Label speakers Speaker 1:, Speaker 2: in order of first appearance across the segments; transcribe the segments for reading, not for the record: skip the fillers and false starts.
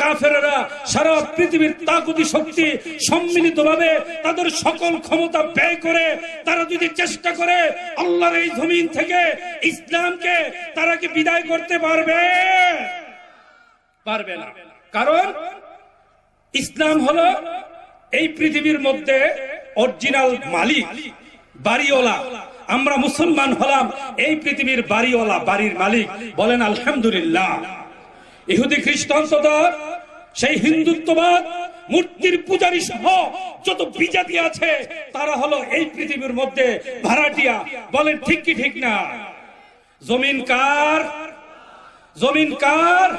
Speaker 1: কাফেররা সারা পৃথিবীর তাগুতি শক্তি সম্মিলিতভাবে তাদের সকল ক্ষমতা ব্যয় করে তারা যদি চেষ্টা করে আল্লাহর এই জমিন থেকে ইসলামকে তারা কি বিদায় করতে পারবে? পারবে না। কারণ ইসলাম হলো এই পৃথিবীর মধ্যে অরিজিনাল মালিক, বাড়িওয়ালা। আমরা মুসলমান হলাম এই পৃথিবীর বাড়িওয়ালা, বাড়ির মালিক। বলেন আলহামদুলিল্লাহ। ইহুদি খ্রিস্টান তথা সেই হিন্দুত্ববাদ মূর্তির পূজারী সহ যত বিজাতি আছে তারা হলো এই পৃথিবীর মধ্যে ভাড়াটিয়া। বলেন ঠিক কি ঠিক না? জমিন কার? জমিন কার?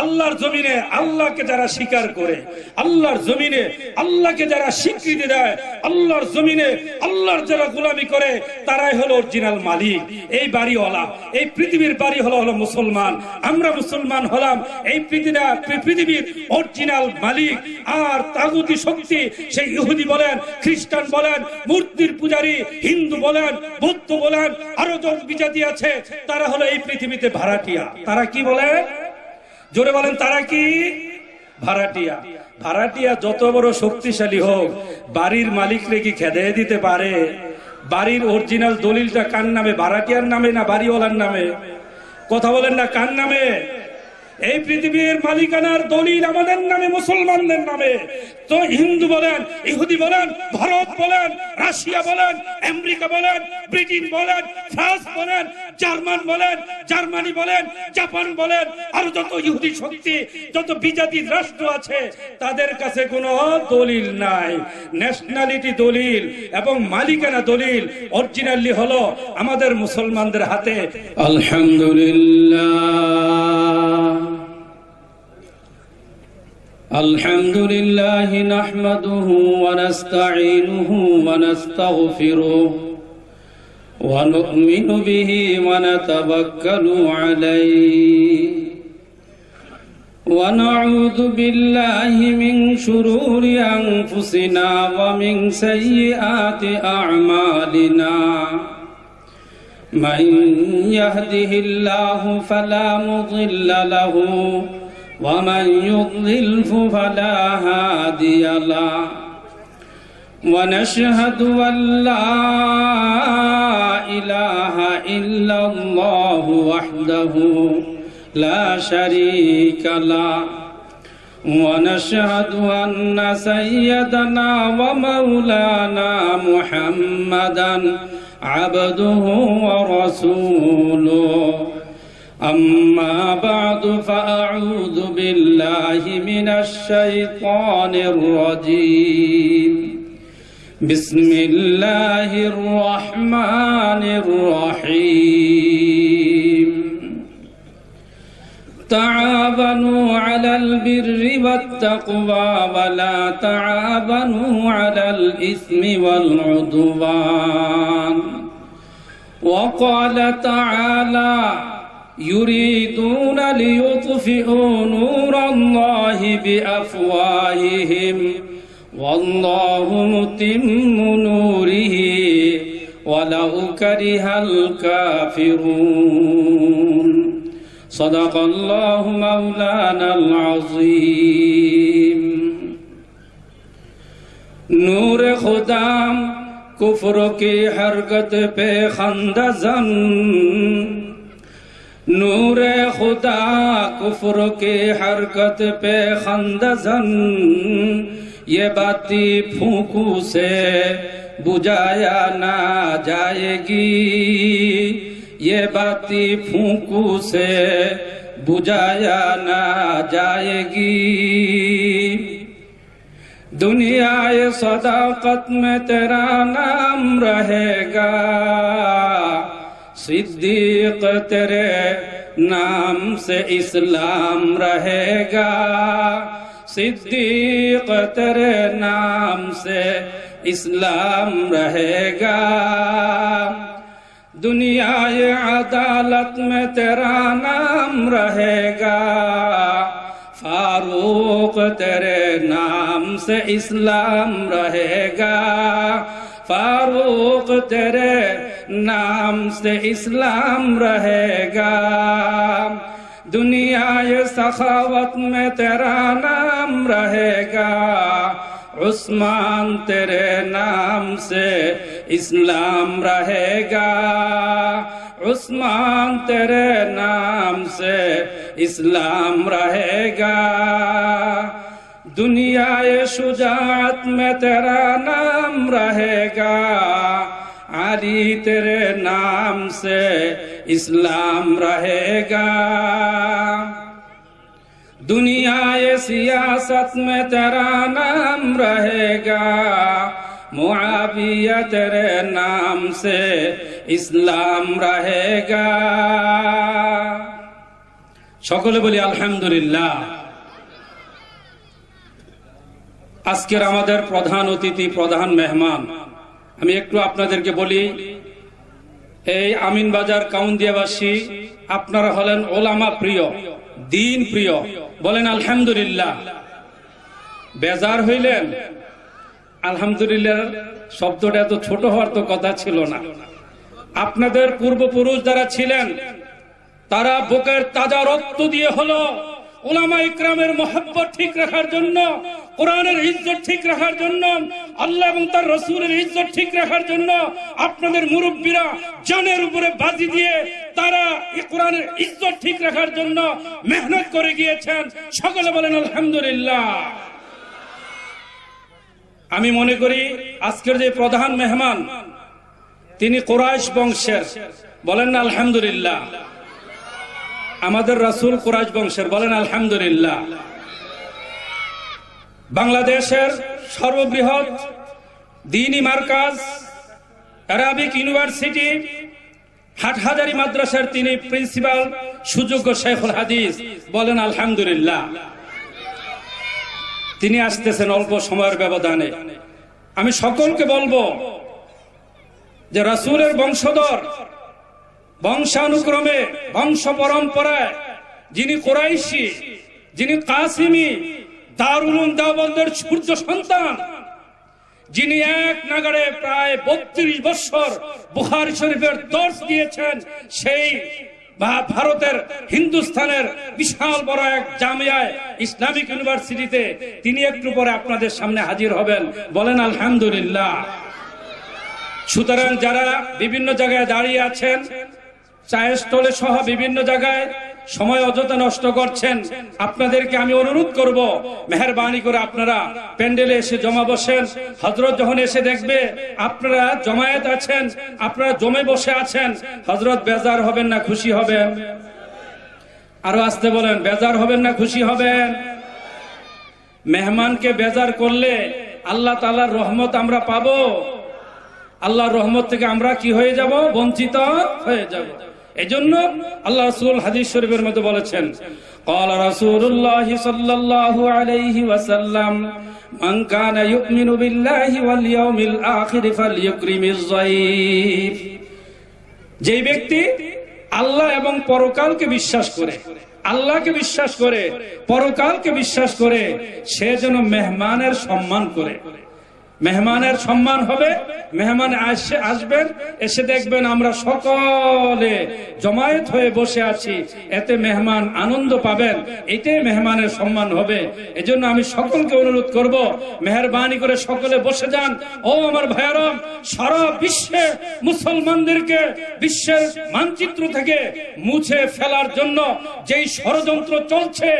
Speaker 1: আল্লাহর জমিনে আল্লাহকে যারা স্বীকার করে, আল্লাহর জমিনে আল্লাহকে যারা স্বীকৃতি দেয়, আল্লাহর জমিনে আল্লাহর যারা গোলামি করে তারাই হলো অরিজিনাল মালিক, এই বাড়িওয়ালা। এই পৃথিবীর বাড়ি হলো মুসলমান। আমরা মুসলমান হলাম এই পৃথিবীর অরিজিনাল মালিক। আর তাগুতি শক্তি সেই ইহুদি বলেন, খ্রিস্টান বলেন, মূর্তির পূজারী, হিন্দু বলেন, বৌদ্ধ বলেন, আরো যত বিজাতি আছে তারা হলো এই পৃথিবীতে ভাড়াটিয়া। তারা কি বলে? জোরে বলেন, তারা কি? ভাড়াটিয়া। ভাড়াটিয়া যত বড় শক্তিশালী হোক, বাড়ির মালিকরে কি খেদে দিতে পারে? বাড়ির অরিজিনাল দলিলটা কার নামে? ভাড়াটিয়ার নামে না বাড়িওয়ালার নামে? কথা বলেন না, কার নামে? এই পৃথিবীর মালিকানার দলিল আমাদের নামে, মুসলমানদের নামে। তো হিন্দু বলেন, ইহুদি বলেন, ভারত বলেন, রাশিয়া বলেন, আমেরিকা বলেন, ব্রিটেন বলেন, ফ্রান্স বলেন, জার্মান বলেন, জার্মানি বলেন, জাপান বলেন, আর যত ইহুদি শক্তি, যত বিজাতি রাষ্ট্র আছে তাদের কাছে কোনো দলিল নাই। ন্যাশনালিটি দলিল এবং মালিকানা দলিল অরিজিনালি হলো আমাদের মুসলমানদের হাতে। আলহামদুলিল্লাহ। الحمد لله نحمده ونستعينه ونستغفره ونؤمن به ونتوكل عليه ونعوذ بالله من شرور أنفسنا ومن سيئات أعمالنا من يهده الله فلا مضل له ومن يضلل فلا هادي له ونشهد أن لا إله إلا الله وحده لا شريك له ونشهد أن سيدنا ومولانا محمدا عبده ورسوله أما بعد فأعوذ بالله من الشيطان الرجيم بسم الله الرحمن الرحيم تعاونوا على البر والتقوى ولا تعاونوا على الإثم والعدوان وقال تعالى يريدون ليطفئوا نور الله بأفواههم والله متم نوره ولو كره الكافرون صدق الله مولانا العظيم نور خدام कुफ्र की हरकत पे खंदजन नूरे खुदा कुफ्र की हरकत पे खंदजन ये बाती फूंकू से बुझाया ना जाएगी ये बाती फूंकू से बुझाया ना जाएगी दुनियाए सदाकत में तेरा नाम रहेगा सिद्दीक तेरे नाम से इस्लाम रहेगा सिद्दीक तेरे नाम से इस्लाम रहेगा दुनियाए अदालत में तेरा नाम रहेगा फारूक तेरे नाम से इस्लाम रहेगा फारूक तेरे नाम से इस्लाम रहेगा दुनियाए सखावत में तेरा नाम रहेगा, उस्मान तेरे नाम से इस्लाम रहेगा, उस्मान तेरे नाम से इस्लाम रहेगा। दुनियाए शुजाअत में तेरा नाम रहेगा, अली तेरे नाम से इस्लाम रहेगा। दुनियाए सियासत में तेरा नाम रहेगा, मुआविया तेरे नाम से इस्लाम रहेगा। সকলে বলি আলহামদুলিল্লাহ। আজকের আমাদের প্রধান অতিথি, প্রধান মেহমান, আমি একটু আপনাদেরকে বলি, এই আমিনবাজার কাউন্দিয়াবাসী আপনারা হলেন ওলামা প্রিয়, দিন প্রিয়, বলেন আলহামদুলিল্লাহ। বেজার হইলেন? আলহামদুলিল্লাহ শব্দটা এত ছোট হওয়ার তো কথা ছিল না। আপনাদের পূর্বপুরুষ যারা ছিলেন তারা বুকের তাজা রক্ত দিয়ে হলো উলামা ইকরামের মহব্বত ঠিক রাখার জন্য, কোরআনের ইজ্জত ঠিক রাখার জন্য, আল্লাহ এবং তার রাসূলের ইজ্জত ঠিক রাখার জন্য আপনাদের মুরব্বীরা জানের উপরে বাজি দিয়ে তারা এই কোরআনের ইজ্জত ঠিক রাখার জন্য মেহনত করে গিয়েছেন। সকলে বলেন আলহামদুলিল্লাহ। আমি মনে করি আজকের যে প্রধান মেহমান তিনি কুরাইশ বংশের, বলেন না আলহামদুলিল্লাহ। আমাদের রাসূল কুরাইশ বংশের, বলেন আলহামদুলিল্লাহ। বাংলাদেশের সর্ববৃহৎ দ্বীনি মার্কাজ আরাবিক ইউনিভার্সিটি হাটহাজারী মাদ্রাসার তিনি প্রিন্সিপাল, সুযোগ্য শেখুল হাদিস, বলেন আলহামদুলিল্লাহ। তিনি আসতেছেন অল্প সময়ের ব্যবধানে। আমি সকলকে বলবো যে রাসূলের বংশধর, বংশানুক্রমে, বংশ পরম্পরায় যিনি কুরাইশি, যিনি কাসিমি, দারুল উলুম দেওবন্দের সূর্য সন্তান, যিনি এক নাগাড়ে প্রায় 32 বছর বুখারী শরীফের দর্স দিয়েছেন, সেই ভারতের হিন্দুস্তানের বিশাল বড় এক জামিয়ায় ইসলামিক ইউনিভার্সিটিতে তিনি একটু পরে আপনাদের সামনে হাজির হবেন, বলেন আলহামদুলিল্লাহ। সুতরাং যারা বিভিন্ন জায়গায় দাঁড়িয়ে আছেন, চায়ের স্টলে সহ বিভিন্ন জায়গায় সময় অযথা নষ্ট করছেন, আপনাদেরকে আমি অনুরোধ করব মেহেরবানি করে আপনারা প্যান্ডেলে এসে জমা বসেন। হযরত যখন এসে দেখবে আপনারা জমায়েত আছেন, আপনারা জমে বসে আছেন, হযরত বেজার হবেন না খুশি হবেন? আরো আসতে বলেন, বেজার হবেন না খুশি হবেন? মেহমানকে বেজার করলে আল্লাহ তাআলার রহমত আমরা পাবো? আল্লাহর রহমত থেকে আমরা কি হয়ে যাব? বঞ্চিত হয়ে যাব। এজন্য আল্লাহ রাসূল হাদিস শরীফের মধ্যে বলেছেন, ক্বালা রাসূলুল্লাহ সাল্লাল্লাহু আলাইহি ওয়াসাল্লাম, মান কানা ইউমিনু বিল্লাহি ওয়াল ইয়াউমিল আখির ফালইউকরিমিজ যায়ীফ। যেই ব্যক্তি আল্লাহ এবং পরকালকে বিশ্বাস করে, আল্লাহকে বিশ্বাস করে, পরকালকে বিশ্বাস করে, সে যেন মেহমানের সম্মান করে। মেহমানের সম্মান হবে, মেহমান আসবেন, এসে দেখবেন আমরা সকলে জমায়েত হয়ে বসে আছি, এতে মেহমান আনন্দ পাবেন, এটাই মেহমানের সম্মান হবে। এজন্য আমি সকলকে অনুরোধ করব, মেহেরবানি করে সকলে বসে যান। ও আমার ভাইয়েরা, সারা বিশ্বে মুসলমানদেরকে বিশ্বের মানচিত্র থেকে মুছে ফেলার জন্য যেই ষড়যন্ত্র চলছে,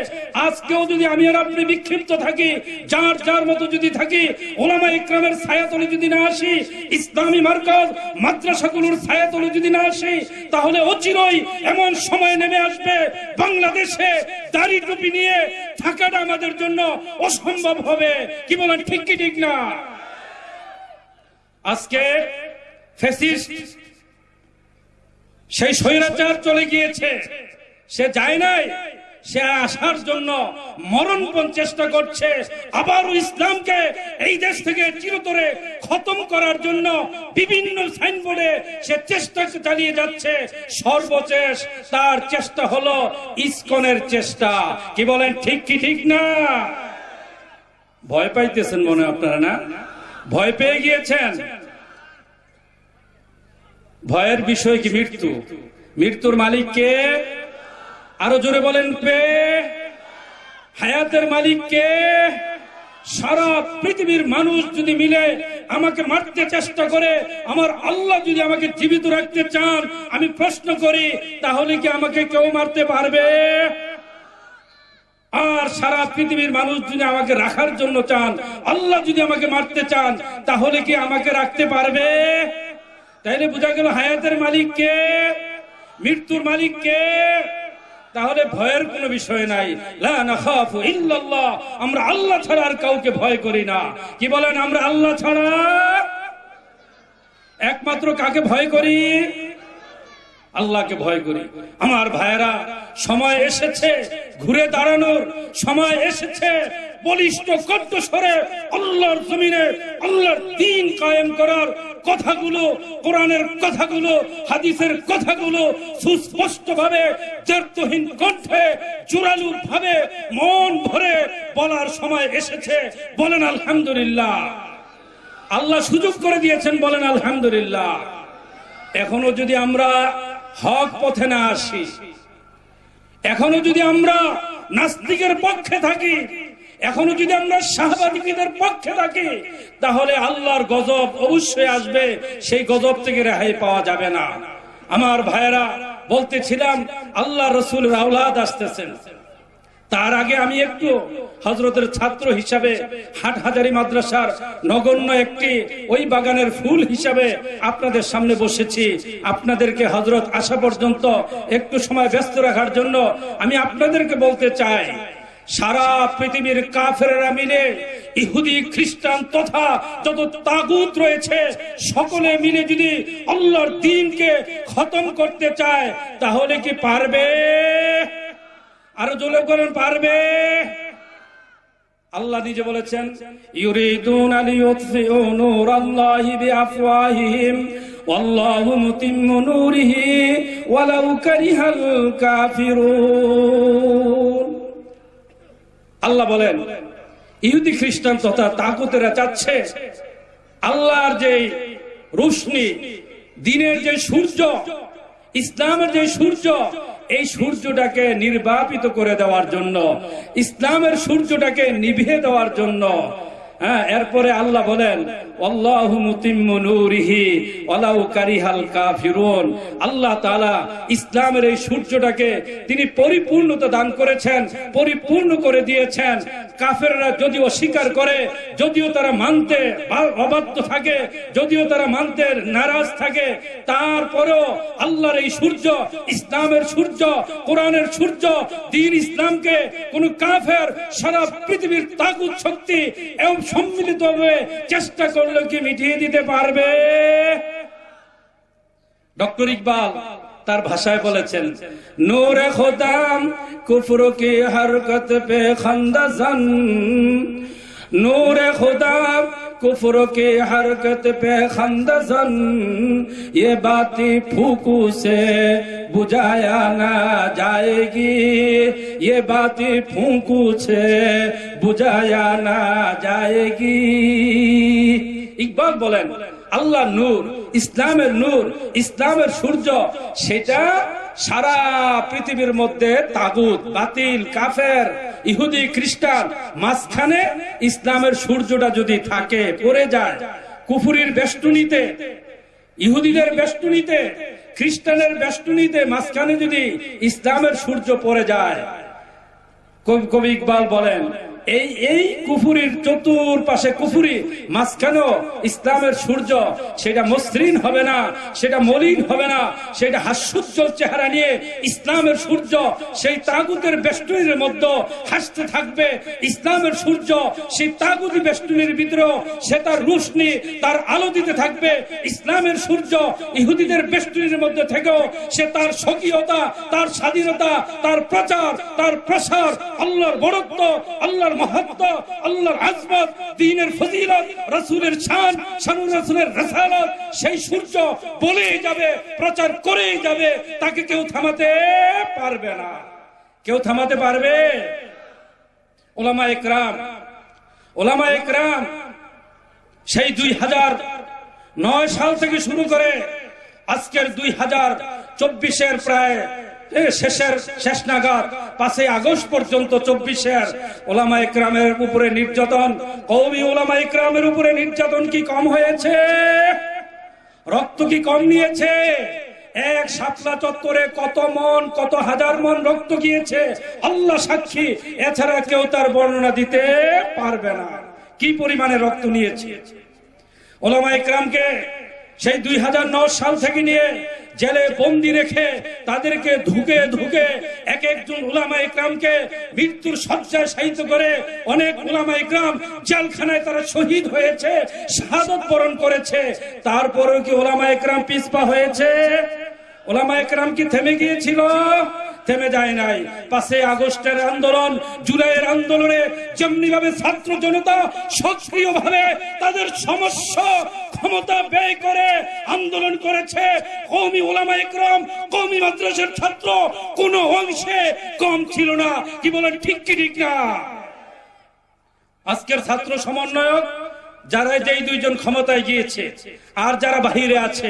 Speaker 1: আজকেও যদি আমি আর আপনি বিক্ষিপ্ত থাকি, যার যার মতো যদি থাকি, ওলামা ইকরামের ছায়াতলে যদি না আসি, ইসলামী মার্কাজ মাদ্রাসাগুলোর ছায়াতলে যদি না আসি, তাহলে অচিরেই এমন সময় নেমে আসবে বাংলাদেশে দাড়ি টুপি নিয়ে থাকাটা আমাদের জন্য অসম্ভব হবে। কি বলেন, ঠিক কি ঠিক না? আজকে ফ্যাসিস্ট, সেই স্বৈরাচার চলে গিয়েছে, সে যায় নাই, সে আসার জন্য মরণপণ চেষ্টা করছে। আবারও ইসলামকে এই দেশ থেকে চিরতরে খতম করার জন্য বিভিন্ন সাইনবোর্ডে সে চেষ্টা চালিয়ে যাচ্ছে। সর্বশেষ তার চেষ্টা হলো ইসকনের চেষ্টা। কি বলেন, ঠিক কি ঠিক না? ভয় পাইতেছেন মনে আপনারা, না? ভয় পেয়ে গিয়েছেন? ভয়ের বিষয় কি মৃত্যু? মৃত্যুর মালিক কে? আরো জোরে বলেন পে। হায়াতের মালিক কে? সারা পৃথিবীর মানুষ যদি মিলে আমাকে মারতে চেষ্টা করে, আমার আল্লাহ যদি আমাকে জীবিত রাখতে চান, আমি প্রশ্ন করি তাহলে কি আমাকে কেউ মারতে পারবে? আর সারা পৃথিবীর মানুষ যদি আমাকে রাখার জন্য চান, আল্লাহ যদি আমাকে মারতে চান, তাহলে কি আমাকে রাখতে পারবে? তাইলে বোঝা গেল হায়াতের মালিক কে, মৃত্যুর মালিক কে। তাহলে ভয়ের কোনো বিষয় নাই। লা নাখাফু ইল্লাল্লাহ, আমরা আল্লাহ ছাড়া আর কাউকে ভয় করি না। কি বলেন? আমরা আল্লাহ ছাড়া একমাত্র কাকে ভয় করি? আল্লাহকে ভয় করি। আমার ভাইয়েরা, সময় এসেছে ঘুরে দাঁড়ানোর, সময় এসেছে বলিষ্ঠ কণ্ঠস্বরে আল্লাহর জমিনে আল্লাহর দ্বীন কায়েম করার কথাগুলো, কোরআনের কথাগুলো, হাদিসের কথাগুলো সুস্পষ্ট ভাবে, দ্ব্যর্থহীন কণ্ঠে, জোরালো ভাবে, মন ভরে বলার সময় এসেছে। বলেন আলহামদুলিল্লাহ। আল্লাহ সুযোগ করে দিয়েছেন, বলেন আলহামদুলিল্লাহ। এখনো যদি আমরা হক পথে না আসি, এখনো যদি আমরা নাস্তিকের পক্ষে থাকি, এখনো যদি আমরা শাহবাদীদের পক্ষে থাকি, তাহলে আল্লাহর গজব অবশ্যই আসবে। সেই গজব থেকে রেহাই পাওয়া যাবে না। আমার ভাইয়েরা, বলতেছিলাম আল্লাহ রসুলের আওলাদ আসতেছেন। তার আগে আমি একটু হযরতের ছাত্র হিসাবে হাটহাজারী মাদ্রাসার নগণ্য একটি ওই বাগানের ফুল হিসাবে আপনাদের সামনে বসেছি। আপনাদেরকে হযরত আসা পর্যন্ত একটু সময় ব্যস্ত রাখার জন্য আমি আপনাদেরকে বলতে চাই, সারা পৃথিবীর কাফেররা মিলে, ইহুদি খ্রিস্টান তথা যত তাগুত রয়েছে, সকলে মিলে যদি আল্লাহর দ্বীনকে খতম করতে চায়, তাহলে কি পারবে? আরো জোরে বলেন, পারবে? আল্লাহ নিজে বলেছেন, ইউরিদুনা লিইউতফিউ নূরাল্লাহি বিআফওয়াহিহিম ওয়াল্লাহু মুতিম্মু নূরিহি ওয়ালাউ কারিহাল কাফিরুন। আল্লাহ বলেন, ইহুদি খ্রিস্টান তথা তাগুতেরা চাচ্ছে আল্লাহর যে রোশনি, দিনের যে সূর্য, ইসলামের যে সূর্য, এই সূর্যটাকে নির্বাপিত করে দেওয়ার জন্য, ইসলামের সূর্যটাকে নিভিয়ে দেওয়ার জন্য। এরপরে আল্লাহ বলেন, আল্লাহু মুতিম্মু নূরিহি ওয়ালাউ কারিহাল কাফিরুন। আল্লাহ তাআলা ইসলামের এই সূর্যটাকে তিনি পরিপূর্ণতা দান করেছেন, পরিপূর্ণ করে দিয়েছেন। কাফেররা যদিও অস্বীকার করে, যদিও তারা মানতে অবাধ্য থাকে, যদিও তারা মানতে নারাজ থাকে, তারপরেও আল্লাহর এই সূর্য, ইসলামের সূর্য, কোরআনের সূর্য, দ্বীন ইসলামকে কোন কাফের সারা পৃথিবীর তাগুত শক্তি এবং সম্মিলিতভাবে চেষ্টা করলে কি মিটিয়ে দিতে পারবে? ডক্টর ইকবাল তার ভাষায় বলেছেন, নূরে খোদাম কুফর কি হরকত পে খন্দজন, নূরে খোদাম कुफर की हरकत पे खंदजन, ये बाती फूकू से बुझाया ना जाएगी, ये बाती फूकू से बुझाया ना जाएगी। ইকবাল বলেন, আল্লাহ নূর, ইসলামের নূর, ইসলামের সূর্য, সেটা সারা পৃথিবীর মধ্যে তাগুত, বাতিল, কাফের, ইহুদি খ্রিস্টান, মাঝখানে ইসলামের সূর্যটা যদি থাকে, পড়ে যায় কুফুরির বেষ্টনীতে, ইহুদিদের বেষ্টনীতে, খ্রিস্টানের বেষ্টনীতে, মাঝখানে যদি ইসলামের সূর্য পড়ে যায়, কবি ইকবাল বলেন, এই কুফুরির চতুর্পাশে কুফুরি, মাঝখানেও ইসলামের সূর্য, সেটা মসৃণ হবে না, সেটা মলিন হবে না, সেটা হাস্যোজ্জ্বল চেহারা নিয়ে ইসলামের সূর্য সেই তাগুতের বেষ্টনীর মধ্যে হাসতে থাকবে। ইসলামের সূর্য সেই তাগুতি বেষ্টনীর ভিতরেও সে তার রোশনি, তার আলো দিতে থাকবে। ইসলামের সূর্য ইহুদিদের বেষ্টনীর মধ্যে থেকেও সে তার স্বকীয়তা, তার স্বাধীনতা, তার প্রচার, তার প্রসার, আল্লাহর বড়ত্ব, আল্লাহর মহত্ব, আল্লাহর আজমত, দ্বীনের ফজিলত, রাসূলের শান, শানুর রাসূলের রিসালাত, সেই সূর্য বলেই যাবে, প্রচার করেই যাবে। তাকে কেউ থামাতে পারবে না। কেউ থামাতে পারবে? ওলামা ইকরাম সেই 2009 সাল থেকে শুরু করে আজকের 2024-এর প্রায় শেষ নাগাদ 5ই আগস্ট পর্যন্ত 24-এর ওলামা ইকরামের উপরে নির্যাতন, কওমি ওলামা ইকরামের উপরে নির্যাতন কি কম হয়েছে? রক্ত কি কম নিয়েছে? এক শাপলা চত্বরে কত মন, কত হাজার মন রক্ত গিয়েছে, আল্লাহ সাক্ষী। এছাড়া কেউ তার বর্ণনা দিতে পারবে না কি পরিমাণে রক্ত নিয়েছে। ওলামা ইকরামকে সেই 2009 সাল থেকে নিয়ে জেলে বন্দি রেখে তাদেরকে ধুকে ধুকে এক একজন উলামা ইকরামকে মৃত্যুর শয্যায় শায়িত করে অনেক উলামা ইকরাম জেলখানায় তারা শহীদ হয়েছে, শাহাদাত বরণ করেছে। তারপরেও কি উলামা ইকরাম পিছপা হয়েছে? উলামা ইকরাম কি থেমে গিয়েছিল? থেমে যায় নাই। 5ই আগস্টের আন্দোলন, জুলাইয়ের আন্দোলনে যেমনি ভাবে ছাত্র জনতা সক্রিয়ভাবে তাদের সমস্ত ক্ষমতা ব্যয় করে আন্দোলন করেছে, কওমি উলামা ইকরাম, কওমি মাদ্রাসার ছাত্র কোনো অংশে কম ছিল না। কি বলেন ঠিক কি ঠিক না? আজকের ছাত্র সমন্বয়ক যারা যেই 2 জন ক্ষমতায় গিয়েছে আর যারা বাহিরে আছে,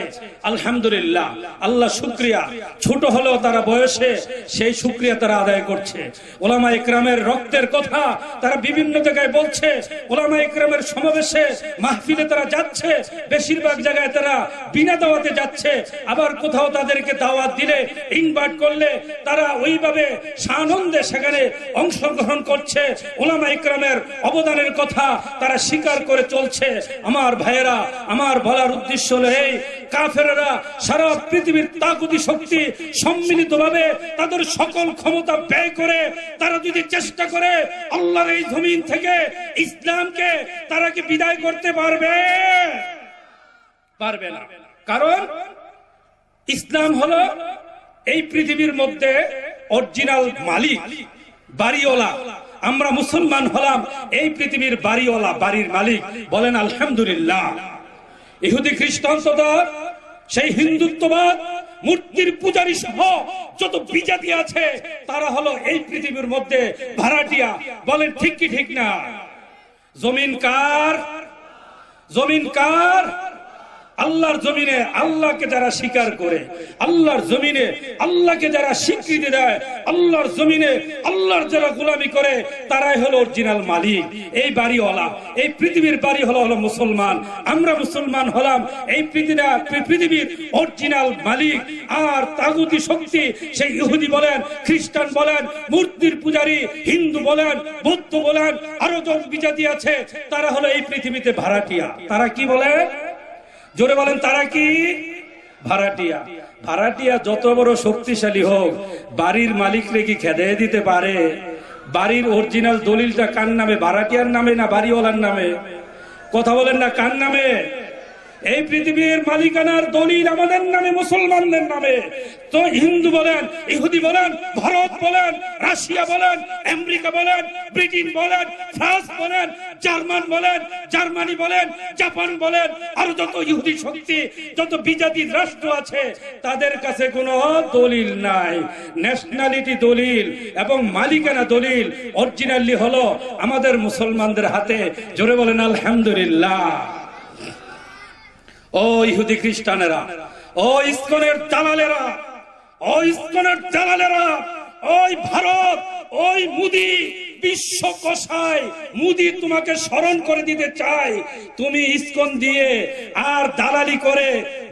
Speaker 1: আলহামদুলিল্লাহ, আল্লাহ শুকরিয়া, ছোট হলেও তারা বয়সে সেই শুকরিয়া তারা আদায় করছে। ওলামা ইকরামের রক্তের কথা তারা বিভিন্ন জায়গায় বলছে, ওলামা ইকরামের সমাবেশে মাহফিলে তারা যাচ্ছে, বেশিরভাগ জায়গায় তারা বিনা দাওয়াতে যাচ্ছে, আবার কোথাও তাদেরকে দাওয়াত দিলে, ইনভাইট করলে তারা ওইভাবে সানন্দে সেখানে অংশগ্রহণ করছে। ওলামা ইকরামের অবদানের কথা তারা স্বীকার করে চলছে। আমার ভাইয়েরা, আমার বলার উদ্দেশ্য হলো এই কাফেররা সারা পৃথিবীর তাগুতি শক্তি সম্মিলিতভাবে তাদের সকল ক্ষমতা ব্যয় করে তারা যদি চেষ্টা করে আল্লাহর এই জমিন থেকে ইসলামকে তারা কি বিদায় করতে পারবে? পারবে না। কারণ ইসলাম হলো এই পৃথিবীর মধ্যে অরিজিনাল মালিক, বাড়িওয়ালা। আমরা মুসলমান হলাম এই পৃথিবীর বাড়িওয়ালা, বাড়ির মালিক। বলেন আলহামদুলিল্লাহ। ইহুদি খ্রিস্টান তো সেই হিন্দুত্ববাদ, মূর্তির পূজারী সহ যত বিজাতি আছে তারা হলো এই পৃথিবীর মধ্যে ভাড়াটিয়া। বলেন ঠিক কি ঠিক না? জমিন কার? জমিন কার? আল্লাহর জমিনে আল্লাহকে যারা স্বীকার করে, আল্লাহর জমিনে আল্লাহকে যারা স্বীকৃতি দেয়, আল্লাহর জমিনে আল্লাহর যারা গোলামি করে, তারাই হলো অরিজিনাল মালিক, এই বাড়িওয়ালা। এই পৃথিবীর বাড়ি হলো মুসলমান। আমরা মুসলমান হলাম এই পৃথিবীর অরিজিনাল মালিক। আর তাগুতি শক্তি, সেই ইহুদি বলেন, খ্রিস্টান বলেন, মূর্তির পূজারী, হিন্দু বলেন, বৌদ্ধ বলেন, আরো যত বিজাতি আছে, তারা হলো এই পৃথিবীতে ভাড়াটিয়া। তারা কি বলে? জোরে বলেন, তারা কি? ভাড়াটিয়া। ভাড়াটিয়া যত বড় শক্তিশালী হোক, বাড়ির মালিকরে কি খেদে দিতে পারে? বাড়ির অরিজিনাল দলিলটা কার নামে? ভাড়াটিয়ার নামে না বাড়িওয়ালার নামে? কথা বলেন না, কার নামে? এই পৃথিবীর মালিকানার দলিল আমাদের নামে, মুসলমানদের নামে। তো হিন্দু বলেন, ইহুদি বলেন, ভারত বলেন, রাশিয়া বলেন, আমেরিকা বলেন, ব্রিটেন বলেন, ফ্রান্স বলেন, জার্মান বলেন, জার্মানি বলেন, জাপান বলেন, আর যত ইহুদি শক্তি, যত বিজাতি রাষ্ট্র আছে, তাদের কাছে কোনো দলিল নাই। ন্যাশনালিটি দলিল এবং মালিকানা দলিল অরিজিনালি হলো আমাদের মুসলমানদের হাতে। জোরে বলেন আলহামদুলিল্লাহ। ও ইহুদি খ্রিস্টানেরা, ও ইসকনের দালালেরা, ও ইসকনের দালালেরা, ওই ভারত, ওই মুদি বিশ্ব কষায় মুদি তোমাকে স্মরণ করে দিতে চাই, তুমি ইসকন দিয়ে আর দালালি করে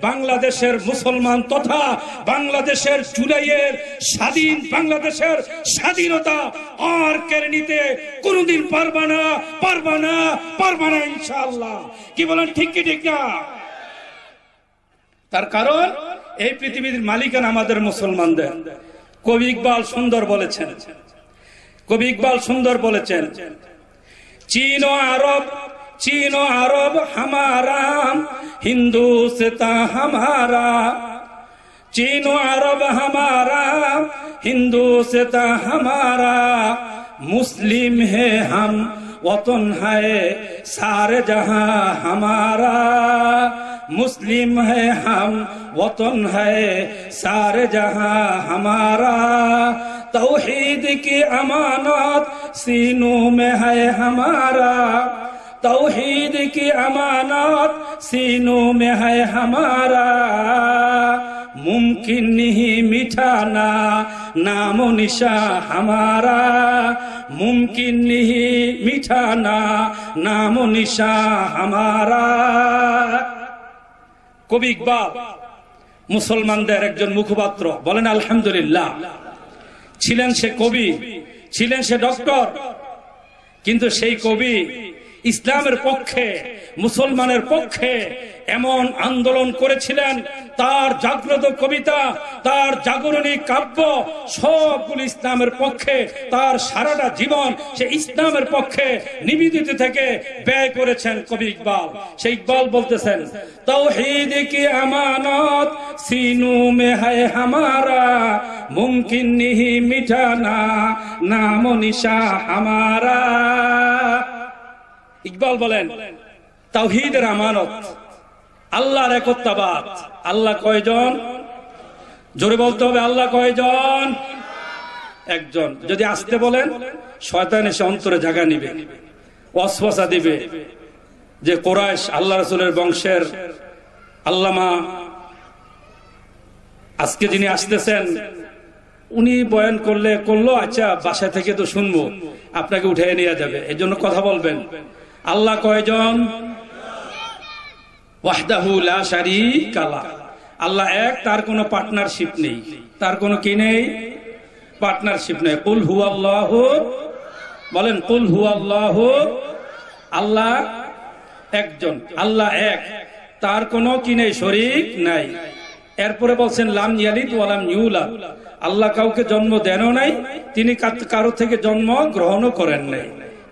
Speaker 1: বাংলাদেশের মুসলমান তথা বাংলাদেশের জুলাইয়ের স্বাধীন বাংলাদেশের স্বাধীনতা আর কেড়ে নিতে কোনোদিন পারবা না, পারবা না, পারবা না ইনশাআল্লাহ। কি বলেন ঠিক কি ঠিক না? তার কারণ এই পৃথিবীর মালিকানা আমাদের মুসলমানদের। কবি ইকবাল সুন্দর বলেছেন, কবি ইকবাল সুন্দর বলেছেন, চীন ও আরব হামারা, হিন্দুস্তান হামারা, चीन अरब हमारा हिंदुस्तान हमारा, मुस्लिम है हम वतन है सारे जहां हमारा, मुस्लिम है हम वतन है सारे जहां हमारा, तौहीद की अमानत सीनों में है हमारा, तौहीद की अमानत सीनों में है हमारा, मुमकिन नहीं मिटाना नामो निशा हमारा मुमकिन नहीं मिटाना नामो निशा हमारा। কবি ইকবাল মুসলমানদের একজন মুখপাত্র, বলেন আলহামদুলিল্লাহ। ছিলেন সে কবি, ছিলেন সে ডক্টর, কিন্তু সেই কবি ইসলামের পক্ষে, মুসলমানের পক্ষে এমন আন্দোলন করেছিলেন, তার জাগ্রত কবিতা, তার জাগরণী কাব্য সবগুলো ইসলামের পক্ষে, তার সারাটা জীবন সে ইসলামের পক্ষে নিবেদিত থেকে ব্যয় করেছেন কবি ইকবাল। সেই ইকবাল বলতেছেন, তাওহীদ কি আমানত সিনু মে হ্যায় হামারা মুমকিন नहीं मिटाना नाम निशा हमारा। ইকবাল বলেন তাওহীদের আমানত, আল্লাহর একত্ববাদ। আল্লাহ কয়জন? জোরে বলতে হবে, আল্লাহ কয়জন? একজন। যদি আসতে বলেন শয়তান এসে অন্তরে জায়গা নিবে, ওয়াসওয়াসা দিবে যে কুরাইশ আল্লাহ রাসূলের বংশের আল্লামা আজকে যিনি আসতেছেন উনি বয়ান করলো, আচ্ছা বাসা থেকে তো শুনবো, আপনাকে উঠিয়ে নিয়ে যাবে, এই জন্য কথা বলবেন। আল্লাহ কয়জন? ওয়াহদাহু লা শারীকা লাহ, আল্লাহ এক, তার কোনো পার্টনারশিপ নেই, তার কোনো কি নেই? পার্টনারশিপ নেই। কুল হুয়াল্লাহু, বলেন কুল হুয়াল্লাহু, আল্লাহ একজন, আল্লাহ এক, তার কোনো কি নেই? শরীক নাই। এরপরে বলছেন লাম ইয়ালিদ ওয়া লাম ইউলাদ, আল্লাহ কাউকে জন্ম দেনও নাই, তিনি কারো থেকে জন্ম গ্রহণও করেন নাই,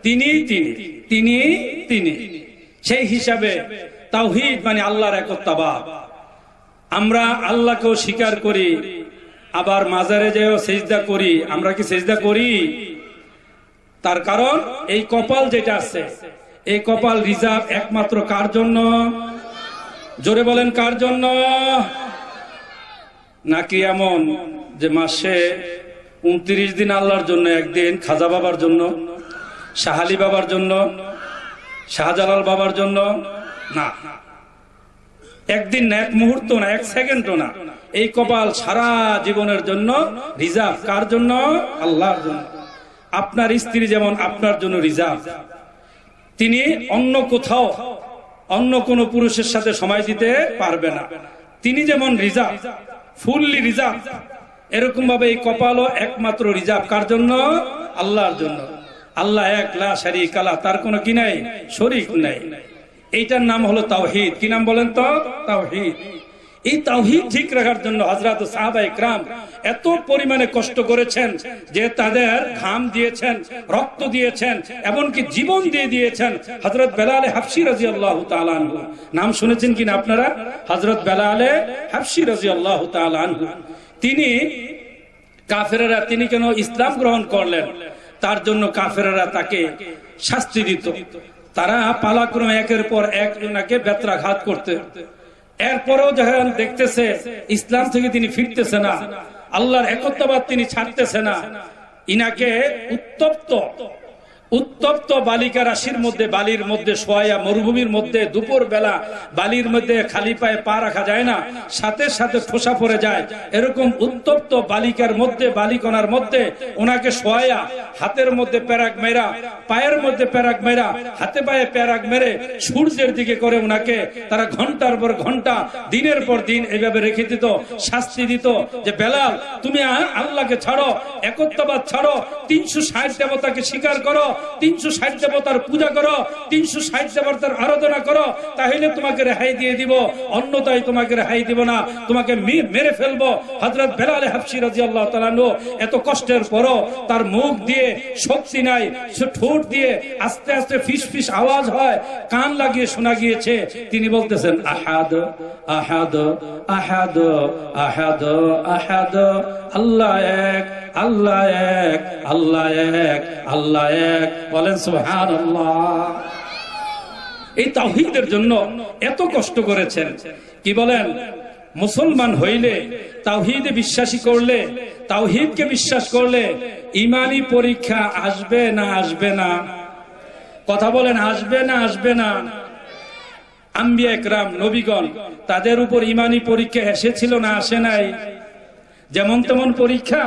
Speaker 1: তিনি তিনি তিনি তিনি। সেই হিসাবে তাওহীদ মানে আল্লাহর একত্ববাদ। আমরা আল্লাহকেও স্বীকার করি, আবার মাজারে যেও সিজদা করি। আমরা কি সিজদা করি? তার কারণ এই কপাল যেটা আছে, এই কপাল রিজার্ভ একমাত্র কার জন্য? জোরে বলেন কার জন্য? নাকি এমন যে মাসে 29 দিন আল্লাহর জন্য, একদিন খাজা বাবার জন্য, শাহালি বাবার জন্য, শাহজালাল বাবার জন্য? না, একদিন না, এক মুহূর্ত না, এক সেকেন্ডও না। এই কপাল সারা জীবনের জন্য রিজার্ভ। কার জন্য? আল্লাহর জন্য। আপনার স্ত্রী যেমন আপনার জন্য রিজার্ভ, তিনি অন্য কোথাও অন্য কোন পুরুষের সাথে সময় দিতে পারবে না, তিনি যেমন রিজার্ভ, ফুললি রিজার্ভ, এরকম ভাবে এই কপালও একমাত্র রিজার্ভ কার জন্য? আল্লাহর জন্য। আল্লাহ এক, লা শারীকা লাহ, তার কোনো কি নাই? শরীক নাই। এইটার নাম হলো তাওহীদ। কি নাম বলেন তো? তাওহীদ। এই তাওহীদ ঠিক রাখার জন্য হযরত সাহাবায়ে কেরাম এত পরিমাণে কষ্ট করেছেন যে তাদের ঘাম দিয়েছেন, রক্ত দিয়েছেন, এমনকি জীবন দিয়ে দিয়েছেন। হযরত বেলাল হাবশী রাদিয়াল্লাহু তাআলা আনহু, নাম শুনেছেন কিনা আপনারা? হযরত বেলাল হাবশী রাদিয়াল্লাহু তাআলা আনহু, তিনি কাফেররা, তিনি কেন ইসলাম গ্রহণ করলেন তার জন্য কাফেররা তাকে শাস্তি দিত। তারা পালাক্রমে একের পর এক জনকে বেত্রাঘাত করতে, এরপরেও যখন দেখতেছে ইসলাম থেকে তিনি ফিরতেছে না, আল্লাহর একত্ববাদ তিনি ছাড়তেছে না, ইনাকে উত্তপ্ত বালিকা রাশির মধ্যে, বালির মধ্যে শোয়া, মরুভূমির মধ্যে দুপুর বেলা বালির মধ্যে খালি পায়ে পা রাখা যায় না, সাথে সাথে ঠোসা পড়ে যায়, এরকম উত্তপ্ত বালিকার মধ্যে, বালিকণার মধ্যে ওনাকে শোয়া, হাতের মধ্যে প্যারাক মেরা, পায়ের মধ্যে প্যারাক মেরা, হাতে পায়ে প্যারাক মেরে সূর্যের দিকে করে ওনাকে তারা ঘন্টার পর ঘন্টা, দিনের পর দিন এইভাবে রেখে দিত, শাস্তি দিত যে বেলাল তুমি আল্লাহকে ছাড়ো, একত্ববাদ ছাড়ো, 360 দেবতাকে স্বীকার করো, 360 দেবতার পূজা করো, 360 দেবতার আরাধনা করো, তাহলে তোমাকে রেহাই দিয়ে দিব, অন্যথায় তোমাকে রেহাই দিব না, তোমাকে মেরে ফেলবো। হযরত বেলাল হাবশী রাদিয়াল্লাহু তাআলা আনহু এত কষ্টের পরও তার মুখ দিয়ে শক্তি নাই, সে ঠোঁট দিয়ে আস্তে আস্তে ফিস ফিস আওয়াজ হয়, কান লাগিয়ে শোনা গিয়েছে, তিনি বলতেছেন আহাদ আহাদ আহাদ আহাদ আহাদ, আল্লাহ এক, আল্লাহ এক, আল্লাহ এক, আল্লাহ এক, বলেন সুবহানাল্লাহ। এই তাওহীদের জন্য এত কষ্ট করেছেন। কি বলেন? মুসলমান হইলে, তাওহীদে বিশ্বাসী করলে, তাওহীদকে বিশ্বাস করলে ঈমানি পরীক্ষা আসবে না আসবে না? কথা বলেন, আসবে না আসবে না? আম্বিয়া একরাম নবীগণ তাদের উপর ইমানি পরীক্ষা এসেছিল না আসে নাই? যেমন তেমন পরীক্ষা।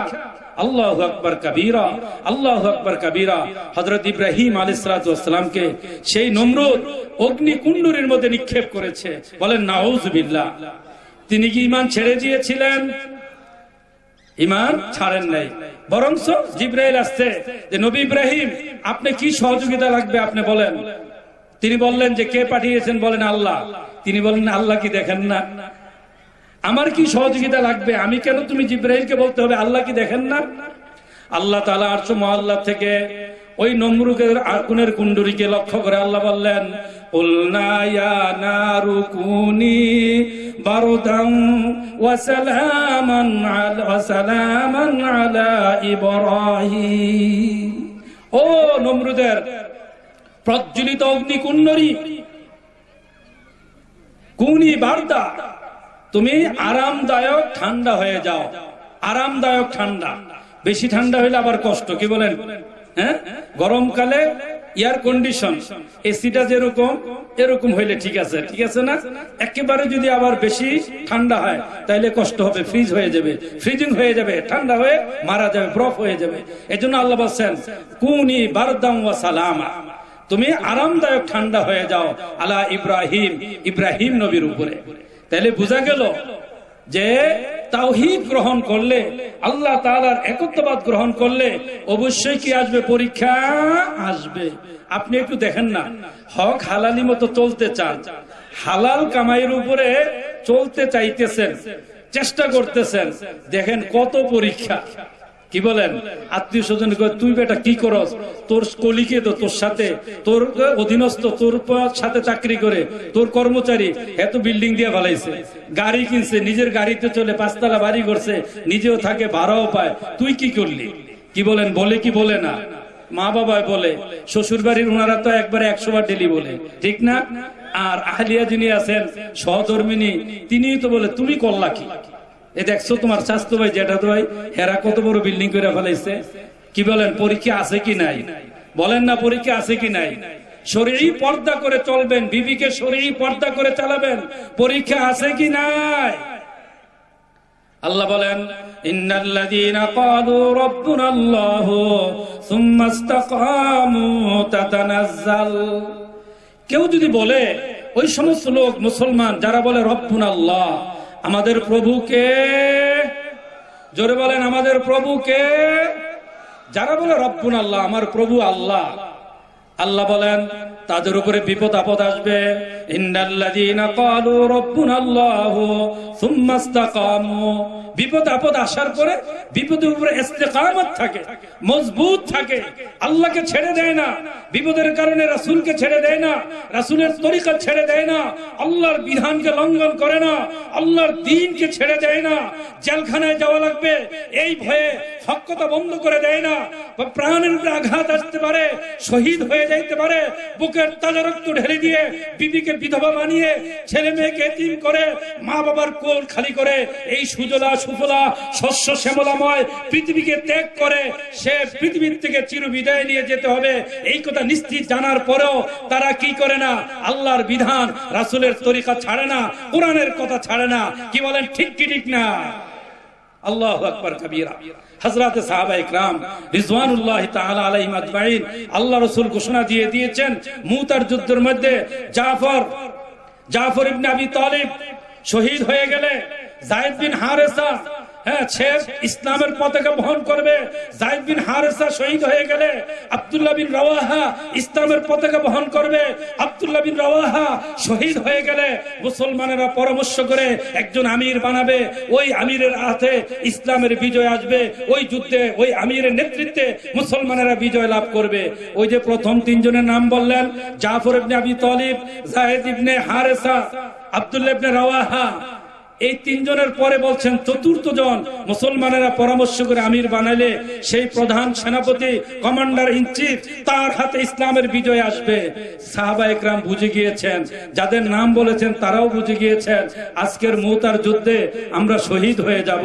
Speaker 1: আল্লাহু আকবার কাবীরা, আল্লাহু আকবার কাবীরা। হযরত ইব্রাহিম আলাইহিস সালাতু ওয়াস সালামকে সেই নমরুদ অগ্নিকুণ্ডের মধ্যে নিক্ষেপ করেছে, বলেন নাউযুবিল্লাহ। তিনি কি ঈমান ছেড়ে দিয়েছিলেন? ঈমান ছাড়েন নাই, বরঞ্চ জিবরাইল আসছে যে নবী ইব্রাহিম আপনি কি সহযোগিতা লাগবে আপনি বলেন। তিনি বললেন যে কে পাঠিয়েছেন? বলেন আল্লাহ। তিনি বললেন আল্লাহ কি দেখেন না? আমার কি সহযোগিতা লাগবে? আমি কেন তুমি জিবরাইলকে বলতে হবে আল্লাহ কি দেখেন না? আল্লাহ তাআলা আরশ মুআল্লা থেকে ওই নমরুদের আগুনের কুণ্ডলীকে লক্ষ্য করে আল্লাহ বললেন কুলনা ইয়া নারু কুনি বারদান ওয়া সালামান আলা ইব্রাহিম। ও নমরুদের প্রজ্বলিত অগ্নিকুণ্ডলী, কুনি বারদা, তুমি আরামদায়ক ঠান্ডা হয়ে যাও। আরামদায়ক ঠান্ডা, বেশি ঠান্ডা হইলে আবার কষ্ট। কি বলেন? হ্যাঁ, গরমকালে এয়ার কন্ডিশন এসিটা যেরকম এরকম হইলে ঠিক আছে, ঠিক আছে না? একেবারে যদি আবার বেশি ঠান্ডা হয় তাহলে কষ্ট হবে, ফ্রিজ হয়ে যাবে, ফ্রিজিং হয়ে যাবে, ঠান্ডা হয়ে মারা যাবে, বরফ হয়ে যাবে। এজন্য আল্লাহ বলছেন কুনি বারদাম ওয়া সালামা, তুমি আরামদায়ক ঠান্ডা হয়ে যাও আলা ইব্রাহিম, ইব্রাহিম নবীর উপরে। তাহলে বোঝা গেল যে তাওহীদ গ্রহণ করলে, আল্লাহ তাআলার একত্ববাদ গ্রহণ করলে অবশ্যই কি আসবে? পরীক্ষা আসবে। আপনি একটু দেখেন না, হক হালালি মতো চলতে চান, হালাল কামাইয়ের উপরে চলতে চাইতেছেন, চেষ্টা করতেছেন, দেখেন কত পরীক্ষা। কি বলেন? আত্মীয় স্বজন তুই বেটা কি করস? তোর কলিকে তো তোর সাথে, তোর অধীনস্থ, তোর সাথে চাকরি করে, তোর কর্মচারী এত বিল্ডিং দিয়ে ফেলাইছে, গাড়ি কিনছে, নিজের গাড়িতে চলে 5 তলা বাড়ি করছে, নিজেও থাকে, ভাড়াও পায়, তুই কি করলি? কি বলেন? বলে কি বলে না? মা বাবা বলে, শ্বশুর বাড়ির ওনারা তো একবারে 100 বার ডেলি বলে, ঠিক না? আর আহলিয়া যিনি আছেন সহধর্মিনী, তিনি তো বলে তুমি করলা কি? এ দেখছো তোমার স্বাস্থ্য ভাই, যেটা ভাই, হেরা কত বড় বিল্ডিং করে ফেলাইছে। কি বলেন? পরীক্ষা আছে কি নাই? বলেন না, পরীক্ষা আছে কি নাই? শরীরী পর্দা করে চলবেন, বিবিকে শরীরী পর্দা করে চালাবেন, পরীক্ষা আছে কি নাই? আল্লাহ বলেন ইন্নাল্লাযীনা ক্বালু রাব্বুনাল্লাহু সুম্মা ইসতাকামু তাতানাজ্জাল। কেউ যদি বলে, ওই সমস্ত লোক মুসলমান যারা বলে রব্বুনাল্লাহ, আমাদের প্রভুকে, জোরে বলেন আমাদের প্রভুকে, যারা বলে রব্বুনাল্লাহ আমার প্রভু আল্লাহ, আল্লাহ বলেন তাদের উপরে বিপদ আপদ আসবে। ইন্নাল্লাযীনা ক্বালু রাব্বুনাল্লাহু সুম্মা ইসতাকামু, বিপদ আপদ আসার পরে বিপদের উপরে ইস্তেকামত থাকে, মজবুত থাকে, আল্লাহকে ছেড়ে দেয় না, বিপদের কারণে রাসূলকে ছেড়ে দেয় না, রাসূলের তরিকা ছেড়ে দেয় না, আল্লাহর বিধানকে লঙ্ঘন করে না, আল্লাহর দ্বীনকে ছেড়ে দেয় না, জেলখানায় যাওয়া লাগবে এই ভয়ে হক কথা বন্ধ করে দেয় না, প্রাণের উপরে আঘাত আসতে পারে, শহীদ হয়ে যাইতে পারে, বুকের তাজা রক্ত ঢেলে দিয়ে বিবিকে বিধবা বানিয়ে ছেলে মেয়েকে এতিম করে মা বাবার কোল খালি করে এই সুজলা সুফলা শস্য শ্যামলাময় পৃথিবীকে ত্যাগ করে সে পৃথিবীর থেকে চির বিদায় নিয়ে যেতে হবে, এই কথা নিশ্চিত জানার পরেও তারা কি করে না? আল্লাহর বিধান রাসূলের তরিকা ছাড়ে না, কোরআনের কথা ছাড়ে না। কি বলেন? ঠিক কি ঠিক না? আল্লাহু আকবার কাবীরা। হযরত সাহাবা ইকরাম রিজওয়ানুল্লাহি তাআলা আলাইহিম আজমাইন, আল্লাহ রাসূল ঘোষণা দিয়ে দিয়েছেন মুতার যুদ্ধের মধ্যে জাফর ইবনে আবি তালিব শহীদ হয়ে গেলে যায়েদ বিন হারেসা, সে ইসলামের পতাকা বহন করবে, যায়েদ বিন হারেসা শহীদ হয়ে গেলে আব্দুল্লাহ বিন রাওয়াহা ইসলামের পতাকা বহন করবে, আব্দুল্লাহ বিন রাওয়াহা শহীদ হয়ে গেলে মুসলমানেরা পরামর্শ করে একজন আমির বানাবে, ওই আমিরের হাতে ইসলামের বিজয় আসবে, ওই যুদ্ধে ওই আমিরের নেতৃত্বে মুসলমানেরা বিজয় লাভ করবে। ওই যে প্রথম 3 জনের নাম বললেন, জাফর ইবনে আবি তালিব, যায়েদ ইবনে হারেসা, আব্দুল্লাহ ইবনে রাওয়াহা, এই তিনজনের পরে বলছেন চতুর্থ জন মুসলমানেরা পরামর্শ করে আমির বানাইলে সেই প্রধান সেনাপতি কমান্ডার ইন চিফ তার হাতে ইসলামের বিজয় আসবে। সাহাবা একরাম বুঝে গিয়েছেন, যাদের নাম বলেছেন তারাও বুঝে গিয়েছেন আজকের মুতার যুদ্ধে আমরা শহীদ হয়ে যাব।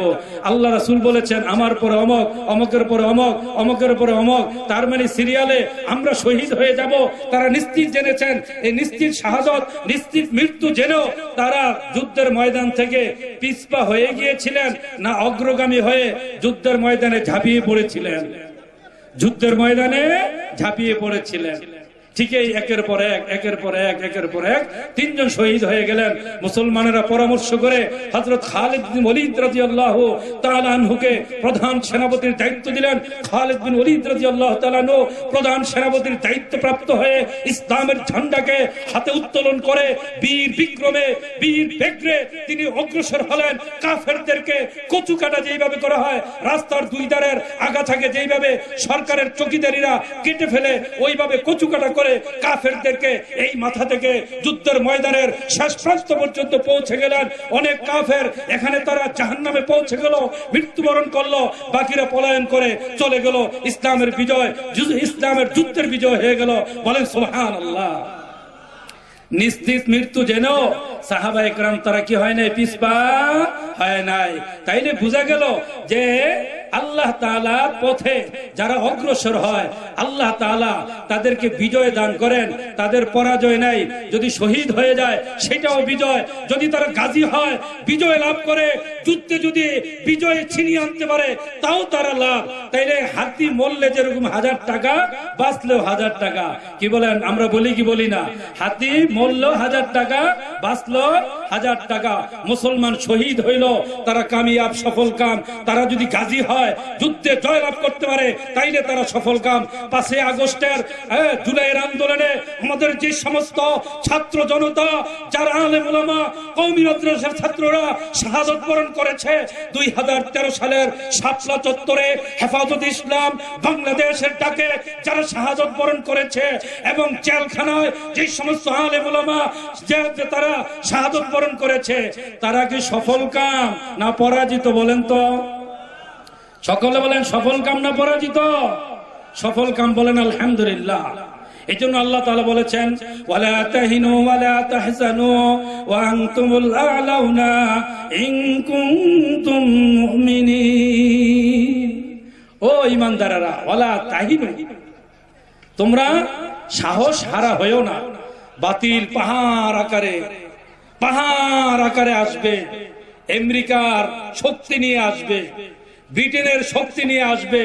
Speaker 1: আল্লাহ রাসূল বলেছেন আমার পরে অমক, অমকের পরে অমক, অমকের পরে অমক, তার মানে সিরিয়ালে আমরা শহীদ হয়ে যাব। তারা নিশ্চিত জেনেছেন, এই নিশ্চিত শাহাদত, নিশ্চিত মৃত্যু জেনেও তারা যুদ্ধের ময়দান থেকে পিছপা হয়ে গিয়েছিলেন না অগ্রগামী হয়ে যুদ্ধের ময়দানে ঝাঁপিয়ে পড়েছিলেন? যুদ্ধের ময়দানে ঝাঁপিয়ে পড়েছিলেন। ঠিকই একের পর এক, একের পর এক, একের পর এক তিনজন শহীদ হয়ে গেলেন। মুসলমানেরা পরামর্শ করে হযরত খালিদ বিন ওলীদ রাদিয়াল্লাহু তাআলা আনহুকে প্রধান সেনাপতির দায়িত্ব দিলেন। খালিদ বিন ওলীদ রাদিয়াল্লাহু তাআলা আনহু প্রধান সেনাপতির দায়িত্বপ্রাপ্ত হয়ে ইসলামের ঝান্ডাকে হাতে উত্তোলন করে বীর বিক্রমে, বীর বেগ্রে তিনি অগ্রসর হলেন। কাফেরদেরকে কচু কাটা যেইভাবে করা হয়, রাস্তার দুই ধারের আগাছাকে যেইভাবে সরকারের চৌকিদারিরা কেটে ফেলে, ওইভাবে কচু কাটা করে কাফেরদেরকে এই মাথা থেকে যুদ্ধের ময়দানের শেষ প্রান্ত পর্যন্ত পৌঁছে গেলেন। অনেক কাফের এখানে তারা জাহান্নামে পৌঁছে গেল, মৃত্যুবরণ করলো, বাকিরা পলায়ন করে চলে গেল। ইসলামের বিজয়, ইসলামের যুদ্ধের বিজয় হয়ে গেল। বলেন সুবহানাল্লাহ। নিশ্চিত মৃত্যু যেন সাহাবা একরাম তারা কি হয় নাই, পিছপা হয় নাই। তাইলে বোঝা গেল যে আল্লাহ তাআলার পথে যারা অগ্রসর হয় আল্লাহ তাআলা তাদেরকে বিজয় দান করেন, তাদের পরাজয় নাই। যদি শহীদ হয়ে যায় সেটাও বিজয়, যদি তারা গাজী হয় বিজয় লাভ করে, যুদ্ধে যদি বিজয় ছিনিয়ে আনতে পারে তাও তারা লাভ। তাইলে হাতি মরলে যেরকম 1000 টাকা, বাঁচলেও 1000 টাকা। কি বলেন? আমরা বলি কি বলি না? হাতি মরলেও 1000 টাকা, বাঁচলো 1000 টাকা। মুসলমান শহীদ হইল তারা কামিয়াব, সফল কাম। তারা যদি গাজী হয়, যুদ্ধে জয়লাভ করতে পারে, তাইলে তারা সফল কাম। 5 আগস্টের জুলাইয়ের আন্দোলনে আমাদের যে সমস্ত ছাত্র জনতা, যারা আলেম ওলামা, কওমি মাদ্রাসার ছাত্ররা শাহাদত বরণ করেছে 2013 সালের শাপলা চত্বরে হেফাজত ইসলাম বাংলাদেশের ডাকে যারা শাহাদত বরণ করেছে, এবং জেলখানায় যে সমস্ত আলেম ওলামা তারা শাহাদত বরণ করেছে, তারা কি সফল কাম না পরাজিত? বলেন তো সকলে, বলেন সফল কাম না পরাজিত? সফল কাম। বলেন আলহামদুলিল্লাহ। এই জন্য আল্লাহ তাআলা বলেছেন ওয়ালা তাহিনু ওয়ালা তাহজানু ওয়া আনতুমুল আ'লাউনা ইন কুনতুম মুমিনিন। ও ঈমানদারেরা, ওয়ালা তাহিনু, তোমরা সাহস হারা হইও না। বাতিল পাহাড় আকারে আসবে, আমেরিকার শক্তি নিয়ে আসবে, ব্রিটেনের শক্তি নিয়ে আসবে,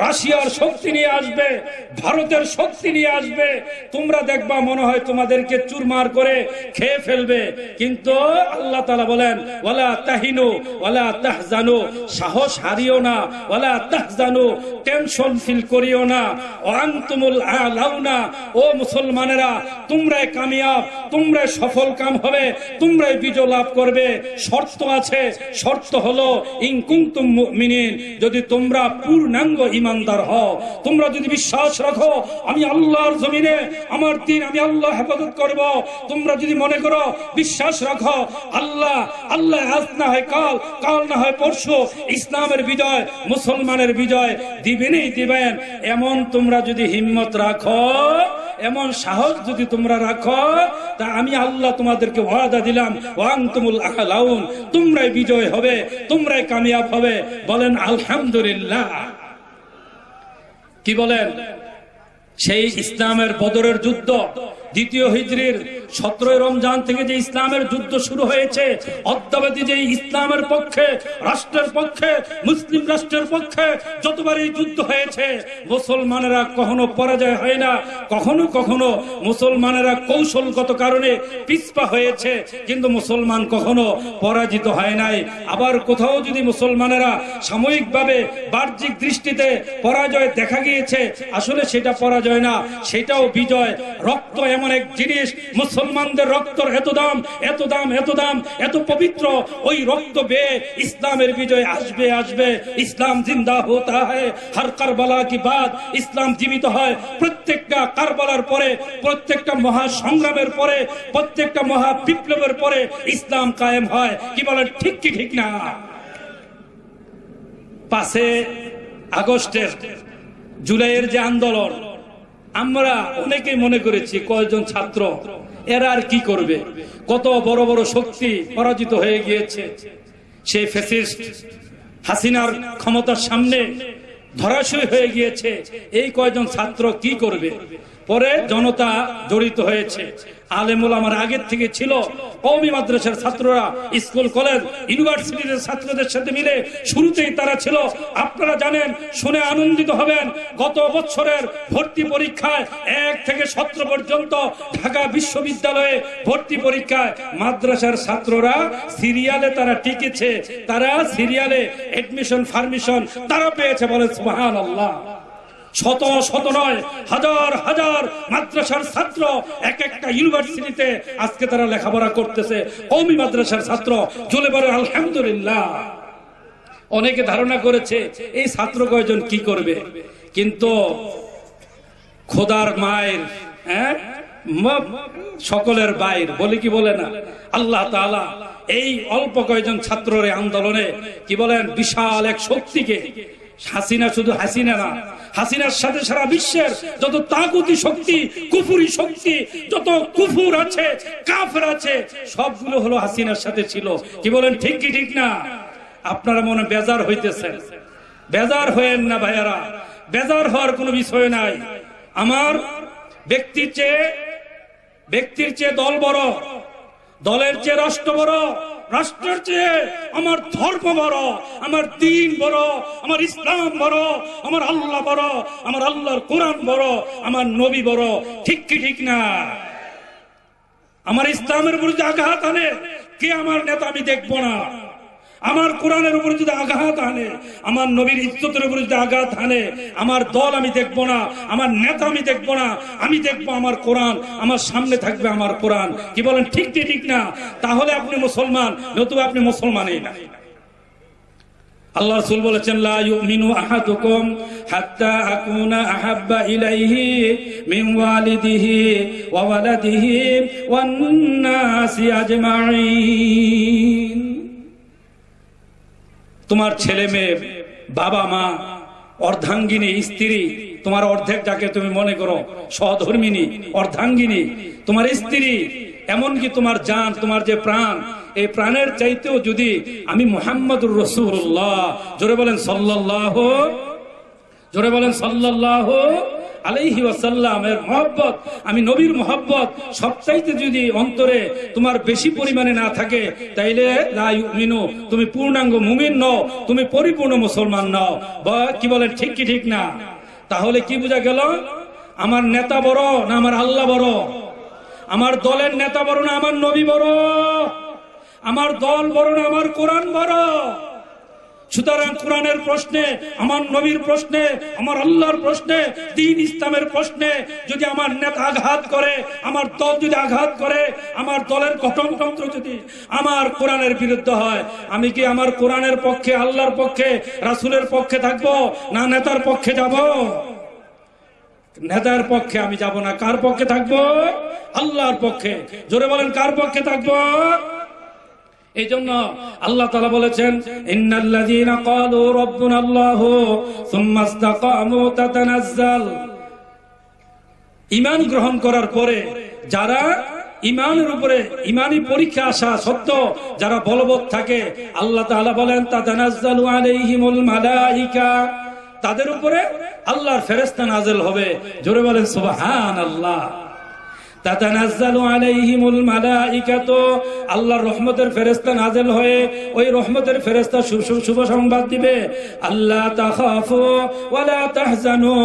Speaker 1: রাশিয়ার শক্তি নিয়ে আসবে, ভারতের শক্তি নিয়ে আসবে। তোমরা দেখবা মনে হয় তোমাদেরকে চুরমার করে খেয়ে ফেলবে, কিন্তু আল্লাহ তাআলা বলেন ওয়ালা তাহিনু ওয়ালা তাহজানু, সাহস হারিও না, ওয়ালা তাহজানু, টেনশন ফিল করিও না, ওয়া আনতুমুল আ'লাউনা, ও মুসলমানেরা তোমরাই কামিয়াব, তোমরাই সফল কাম হবে, তোমরাই বিজয় লাভ করবে। শর্ত আছে, শর্ত হলো ইন কুনতুম মুমিনিন, যদি তোমরা পূর্ণাঙ্গ ঈমানদার হও, তোমরা যদি বিশ্বাস রাখো আমি আল্লাহর জমিনে আমার দিন আমি আল্লাহ হেফাজত করব, তোমরা যদি মনে করো বিশ্বাস রাখো আল্লাহ আজ না হয় কাল, কাল না হয় পরশু ইসলামের বিজয়, মুসলমানের বিজয় দিবেনই দিবেন, এমন তোমরা যদি হিম্মত রাখো, এমন সাহস যদি তোমরা রাখো, তা আমি আল্লাহ তোমাদেরকে ওয়াদা দিলাম ওয়া আনতুমুল আ'লাউন, তোমরাই বিজয় হবে, তোমরাই কামিয়াব হবে। বলেন আলহামদুলিল্লাহ। কি বলেন? সেই ইসলামের বদরের যুদ্ধ, দ্বিতীয় হিজরির 17 রমজান থেকে যে ইসলামের যুদ্ধ শুরু হয়েছে, অদ্যাবধি যে ইসলামের পক্ষে, রাষ্ট্রের পক্ষে, মুসলিম রাষ্ট্রের পক্ষে যতবার এই যুদ্ধ হয়েছে, মুসলমানেরা কখনো পরাজয় হয় না। কখনো কখনো মুসলমানেরা কৌশলগত কারণে পিছপা হয়েছে, কিন্তু মুসলমান কখনো পরাজিত হয় নাই। আবার কোথাও যদি মুসলমানেরা সাময়িকভাবে বাহ্যিক দৃষ্টিতে পরাজয় দেখা গিয়েছে, আসলে সেটা পরাজয় না, সেটাও বিজয়। রক্ত এমন এক জিনিস, মুসলমান মুসলমানদের রক্তর এত দাম, এত দাম, এত দাম, এত পবিত্র, ওই রক্ত বেয়ে ইসলামের বিজয় আসবে আসবে। ইসলাম জিন্দা হতা হয় হর কারবালা কি বাদ, ইসলাম জীবিত হয় প্রত্যেকটা কারবালার পরে, প্রত্যেকটা মহা সংগ্রামের পরে, প্রত্যেকটা মহা বিপ্লবের পরে ইসলাম কায়েম হয়। কি বলেন, ঠিক কি ঠিক না? 5 আগস্টের জুলাইয়ের যে আন্দোলন, আমরা অনেকেই মনে করেছি কয়েকজন ছাত্র, এরা আর কি করবে, কত বড় বড় শক্তি পরাজিত হয়ে গিয়েছে, সেই ফ্যাসিস্ট হাসিনার ক্ষমতার সামনে ধরাশয়ী হয়ে গিয়েছে, এই কয়েকজন ছাত্র কি করবে। পরে জনতা জড়িত হয়েছে, আলেমুল আমার আগের থেকে ছিল, কওমি মাদ্রাসার ছাত্ররা, স্কুল কলেজ ইউনিভার্সিটির ছাত্রদের সাথে মিলে শুরুতেই তারা ছিল। আপনারা জানেন, শুনে আনন্দিত হবেন, গত বছরের ভর্তি পরীক্ষায় 1 থেকে 17 পর্যন্ত ঢাকা বিশ্ববিদ্যালয়ে ভর্তি পরীক্ষায় মাদ্রাসার ছাত্ররা সিরিয়ালে তারা টিকেছে, তারা সিরিয়ালে এডমিশন পারমিশন তারা পেয়েছে। বলে সুবহানাল্লাহ। শত শত নয়, হাজার হাজার মাদ্রাসার ছাত্র এক একটা ইউনিভার্সিটিতে আজকে তারা লেখাপড়া করতেছে, কওমি মাদ্রাসার ছাত্র। চলে বলে আলহামদুলিল্লাহ। অনেকে ধারণা করেছে এই ছাত্র কয়জন কি করবে, কিন্তু খোদার মায়ের সকলের বাইর বলে কি বলে না, আল্লাহ তাআলা এই অল্প কয়েকজন ছাত্রের আন্দোলনে কি বলেন, বিশাল এক শক্তিকে, হাসিনা শুধু হাসিনা না, হাসিনার সাথে সারা বিশ্বের যত তাগুতি শক্তি, কুফুরি শক্তি, যত কুফুর আছে, কাফের আছে, সবগুলো হলো হাসিনার সাথে ছিল। কি বলেন, ঠিক কি ঠিক না? আপনারা মনে বেজার হইতেছেন, বেজার হয়েন না ভাইয়ারা, বেজার হওয়ার কোনো বিষয় নাই। আমার ব্যক্তির চেয়ে দল বড়, দলের চেয়ে রাষ্ট্র বড়, রাষ্ট্রের চেয়ে আমার ধর্ম বড়, আমার দ্বীন বড়, আমার ইসলাম বড়, আমার আল্লাহ বড়, আমার আল্লাহর কোরআন বড়, আমার নবী বড়। ঠিক কি ঠিক না? আমার ইসলামের উপর যদি আঘাত আনে, কে আমার নেতা আমি দেখবো না। আমার কোরআনের উপর যদি আঘাত আনে, আমার নবীর ইজ্জতের উপর যদি আঘাত আনে, আমার দল আমি দেখবো না, আমার নেতা আমি দেখবো না, আমি দেখবো আমার কোরআন, আমার সামনে থাকবে আমার কোরআন। কি বলেন, ঠিক কি ঠিক না? তাহলে আপনি মুসলমান, নতুবা আপনি মুসলমানই না। আল্লাহ রাসূল বলেছেন, লা ইউমিনু আহাদুকুম হাত্তা আকুনা আহাব্বা ইলাইহি মিন ওয়ালিদিহি ওয়া ওয়ালাদিহি ওয়ান নাসি আজমাইন। তোমার ছেলে মেয়ে, বাবা মা, অর্ধাঙ্গিনী স্ত্রী, তোমার অর্ধেক যাকে তুমি মনে করো সহধর্মিনী, অর্ধাঙ্গিনী, তোমার স্ত্রী, এমনকি তোমার জান, তোমার যে প্রাণ, এই প্রাণের চাইতেও যদি আমি মুহাম্মদুর রাসূলুল্লাহ, জোরে বলেন সাল্লাল্লাহু, জোরে বলেন সাল্লাল্লাহু আলাইহি ওয়াসাল্লামের মহব্বত, আমি নবীর মহব্বত সবচাইতে যদি অন্তরে তোমার বেশি পরিমাণে না থাকে, তাইলে লা ইউমিনু, তুমি পূর্ণাঙ্গ মুমিন নও, তুমি পরিপূর্ণ মুসলমান নও। বা কি বলেন, ঠিক কি ঠিক না? তাহলে কি বোঝা গেল? আমার নেতা বড় না আমার আল্লাহ বড়? আমার দলের নেতা বড় না আমার নবী বড়? আমার দল বড় না আমার কোরআন বড়? সুতরাং কোরআনের প্রশ্নে, আমার নবীর প্রশ্নে, আমার আল্লাহর প্রশ্নে, দ্বীন ইসলামের প্রশ্নে যদি আমার নেতা আঘাত করে, আমার দল যদি আঘাত করে, আমার দলের গঠনতন্ত্র যদি আমার কোরআনের বিরুদ্ধে হয়, আমি কি আমার কোরআনের পক্ষে, আল্লাহর পক্ষে, রাসূলের পক্ষে থাকবো না নেতার পক্ষে যাব? নেতার পক্ষে আমি যাব না। কার পক্ষে থাকবো? আল্লাহর পক্ষে। জোরে বলেন, কার পক্ষে থাকবো? এই জন্য আল্লাহ তাআলা বলেছেন, ইন্নাল্লাযীনা ক্বালু রাব্বুনাল্লাহু সুম্মা ইসতাকামু তাতানাজ্জাল। ঈমান গ্রহণ করার পরে যারা ঈমানের উপরে ঈমানি পরীক্ষা আসা সত্ত্বেও যারা বলবৎ থাকে, আল্লাহ তাআলা বলেন, তাতানাজ্জালু আলাইহিমুল মালাইকা, তাদের উপরে আল্লাহর ফেরেশতা নাযিল হবে। জোরে বলেন সুবহানাল্লাহ। তাতানাজ্জালু আলাইহিমুল মালাইকাতু, আল্লাহর রহমতের ফেরেশতা নাযিল হয়ে ওই রহমতের ফেরেশতা শুভ সংবাদ দিবে, আল্লাহ তাখাফু ওয়া লা তাহজানু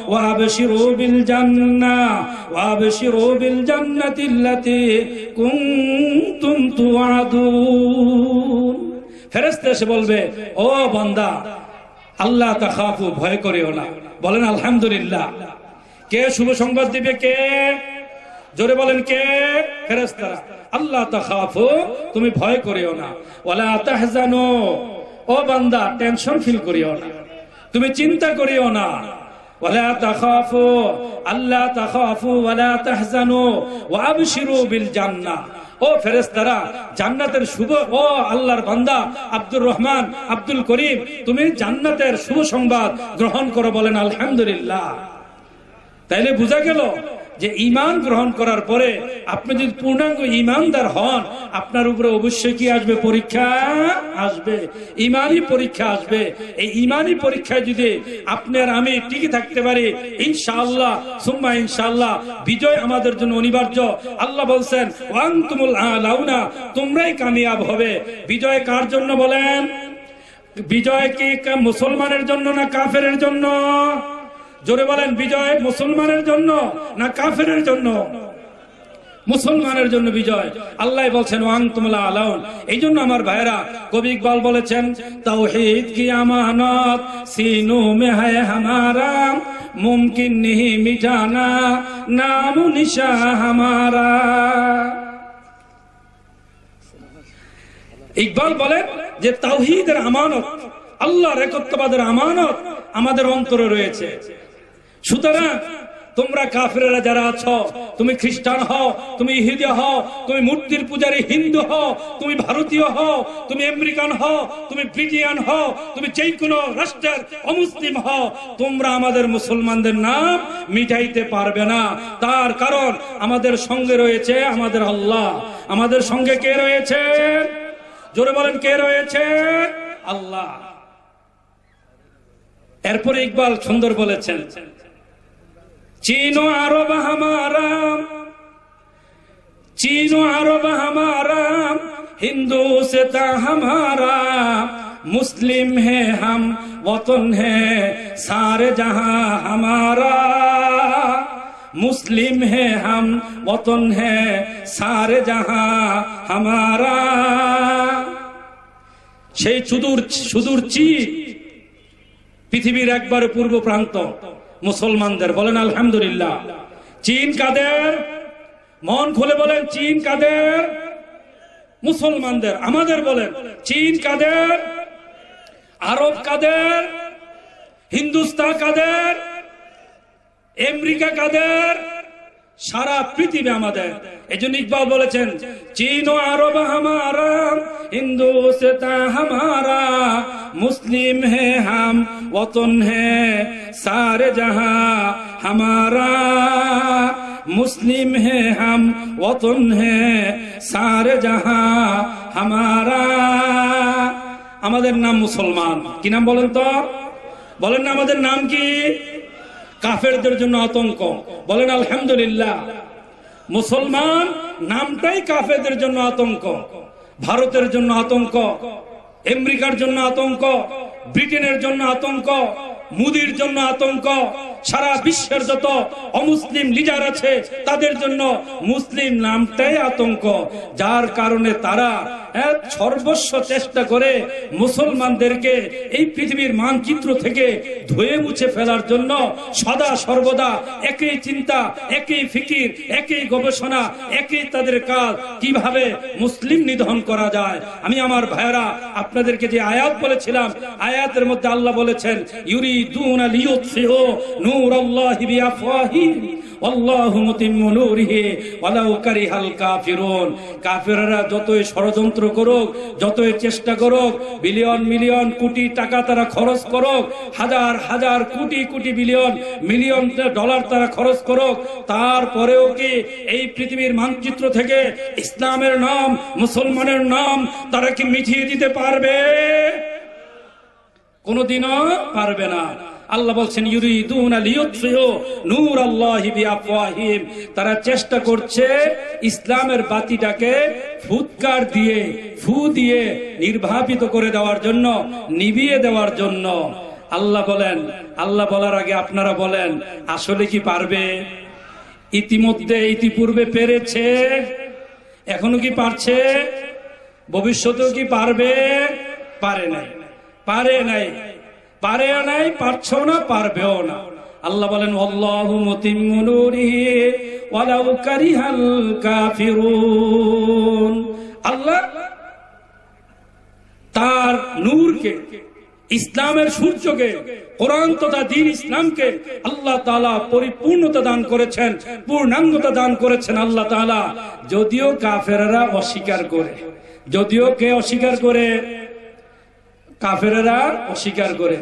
Speaker 1: ওয়া আবশিরু বিল জান্নাহ ওয়া আবশিরু বিল জান্নাতিল্লাতী কুনতুম তুআদুন। ফেরেশতা এসে বলবে, ও বান্দা, আল্লাহ তাখাফু, ভয় করিও না। বলেন আলহামদুলিল্লাহ। কে শুভ সংবাদ দিবে? কে? জোরে বলেন কে? ফেরেশতারা। আল্লাহ তাখাফু, তুমি ভয় করিও না, ওয়ালা তাহজানু, ও বান্দা টেনশন ফিল করিও না, তুমি চিন্তা করিও না, ওয়ালা তাখাফু, আল্লাহ তাখাফু ওয়ালা তাহজানু ওয়া আবশিরু বিল জান্নাহ। ও ফেরেশতারা, জান্নাতের শুভ, ও আল্লাহর বান্দা আব্দুর রহমান, আব্দুল করিম, তুমি জান্নাতের শুভ সংবাদ গ্রহণ করো, বলেন আলহামদুলিল্লাহ। তাইলে বোঝা গেল যে ঈমান গ্রহণ করার পরে আপনি যদি পূর্ণাঙ্গ ঈমানদার হন, আপনার উপরে অবশ্যই কি আসবে? পরীক্ষা আসবে, ঈমানি পরীক্ষা আসবে। এই ঈমানি পরীক্ষায় যদি আপনি আর আমি টিকে থাকতে পারি, ইনশাআল্লাহ সুম্মা ইনশাআল্লাহ বিজয় আমাদের জন্য অনিবার্য। আল্লাহ বলছেন ওয়ান্তুমুল আলাউনা, তোমরাই কামিয়াব হবে। বিজয় কার জন্য বলেন? বিজয় কি মুসলমানের জন্য না কাফেরের জন্য? জোরে বলেন, বিজয় মুসলমানের জন্য না কাফেরের জন্য? মুসলমানের জন্য বিজয়। আল্লাহ বলছেন ওয়ান্তুমুল আলাউন। এই জন্য আমার ভাইরা, কবি ইকবাল বলেছেন তাওহীদ কি আমানত সিনো মে হ্যায় হামারা, মুমকিন नहीं मिटाना नाम निशा हमारा। ইকবাল বলেন যে তাওহীদের আমানত, আল্লাহর একত্ববাদের আমানত আমাদের অন্তরে রয়েছে। সুতরাং তোমরা কাফেররা যারা আছো, তুমি খ্রিস্টান হও, তুমি ইহুদি হও, তুমি মূর্তির পূজারী হিন্দু হও, তুমি ভারতীয় হও, তুমি আমেরিকান হও, তুমি ব্রিটিয়ান হও, তুমি যে কোনো রাষ্ট্রের অমুসলিম হও, তোমরা আমাদের মুসলমানদের নাম মিটাইতে পারবে না। তার কারণ আমাদের সঙ্গে রয়েছে আমাদের আল্লাহ। আমাদের সঙ্গে কে রয়েছে? জোরে বলেন, কে রয়েছে? আল্লাহ। এরপরে ইকবাল সুন্দর বলেছেন चीनो अरब हमारा, चीनो अरब हमारा, हिंदू से ता हमारा, मुस्लिम है हम वतन है सारे जहां हमारा, मुस्लिम है हम वतन है सारे जहां हमारा। সেই সুদূর চীন, পৃথিবীর একবার পূর্ব প্রান্ত মুসলমানদের, বলেন আলহামদুলিল্লাহ। চীন কাদের? মন খুলে বলেন, চীন কাদের? মুসলমানদের। আমাদের বলেন, চীন কাদের? আরব কাদের? হিন্দুস্তান কাদের? আমেরিকা কাদের? সারা পৃথিবী আমাদের। এজন্য ইকবাল বলেছেন চীন ও আরব হামারা, হিন্দু সে তা হামারা, মুসলিম হে হাম ওতন হে সারে জাহাं হামারা, মুসলিম হে হাম ওতন হে সারে জাহাं হামারা। আমাদের নাম মুসলমান। কি নাম বলেন তো? বলেন না, আমাদের নাম কি? কাফেরদের জন্য আতঙ্ক, বলেন আলহামদুলিল্লাহ। মুসলমান নামটাই কাফেরদের জন্য আতঙ্ক। ভারতের জন্য আতঙ্ক, আমেরিকার জন্য আতঙ্ক, ব্রিটেনের জন্য আতঙ্ক, মুদির জন্য আতঙ্ক, সারা বিশ্বের যত অমুসলিম লিডার আছে তাদের জন্য মুসলিম নামটাই আতঙ্ক। যার কারণে তারা সর্বস্ব চেষ্টা করে মুসলমানদেরকে এই পৃথিবীর মানচিত্র থেকে ধুয়ে মুছে ফেলার জন্য সদা সর্বদা একই চিন্তা, একই ফিকির, একই গবেষণা, একই তাদের কাজ, কিভাবে মুসলিম নিধন করা যায়। আমি আমার ভাইরা আপনাদেরকে যে আয়াত বলেছিলাম, আয়াতের মধ্যে আল্লাহ বলেছেন ইউরিদুনা লিইউতফিউ নূরাল্লাহি বিআফওয়াহিহিম ওয়াল্লাহু মুতিম্মু নূরিহি ওয়ালাউ কারিহাল কাফিরুন। কাফেররা যতই ষড়যন্ত্র করুক, যতই চেষ্টা করুক, বিলিয়ন মিলিয়ন কোটি টাকা তারা খরচ করুক, হাজার হাজার crore crore billion million dollar তারা খরচ করুক, তারপরেও কি এই পৃথিবীর মানচিত্র থেকে ইসলামের নাম, মুসলমানের নাম তারা কি মিটিয়ে দিতে পারবে? কোনদিনও পারবে না। আল্লাহ বলছেন ইউরিদুনা লিইউতফিউ নূরাল্লাহি বিআফওয়াহিহিম, তারা চেষ্টা করছে ইসলামের বাতিটাকে ফুৎকার দিয়ে, ফু দিয়ে নির্বাপিত করে দেওয়ার জন্য, নিভিয়ে দেওয়ার জন্য। আল্লাহ বলেন, আল্লাহ বলার আগে আপনারা বলেন আসলে কি পারবে? ইতিমধ্যে, ইতিপূর্বে পেরেছে, এখনো কি পারছে? ভবিষ্যতেও কি পারবে? পারে নাই, পারে নাই, পারে নাই, পারছেও না, পারবেও না। আল্লাহ বলেন আল্লাহু মুতিম্মু নূরিহি ওয়ালাউ কারিহাল কাফিরুন। আল্লাহ তার নূরকে, ইসলামের সূর্যকে, কোরআন তথা দ্বীন ইসলামকে আল্লাহ তাআলা পরিপূর্ণতা দান করেছেন, পূর্ণাঙ্গতা দান করেছেন আল্লাহ তাআলা। যদিও কাফেররা অস্বীকার করে, যদিও কে অস্বীকার করে? কাফেররা অস্বীকার করে।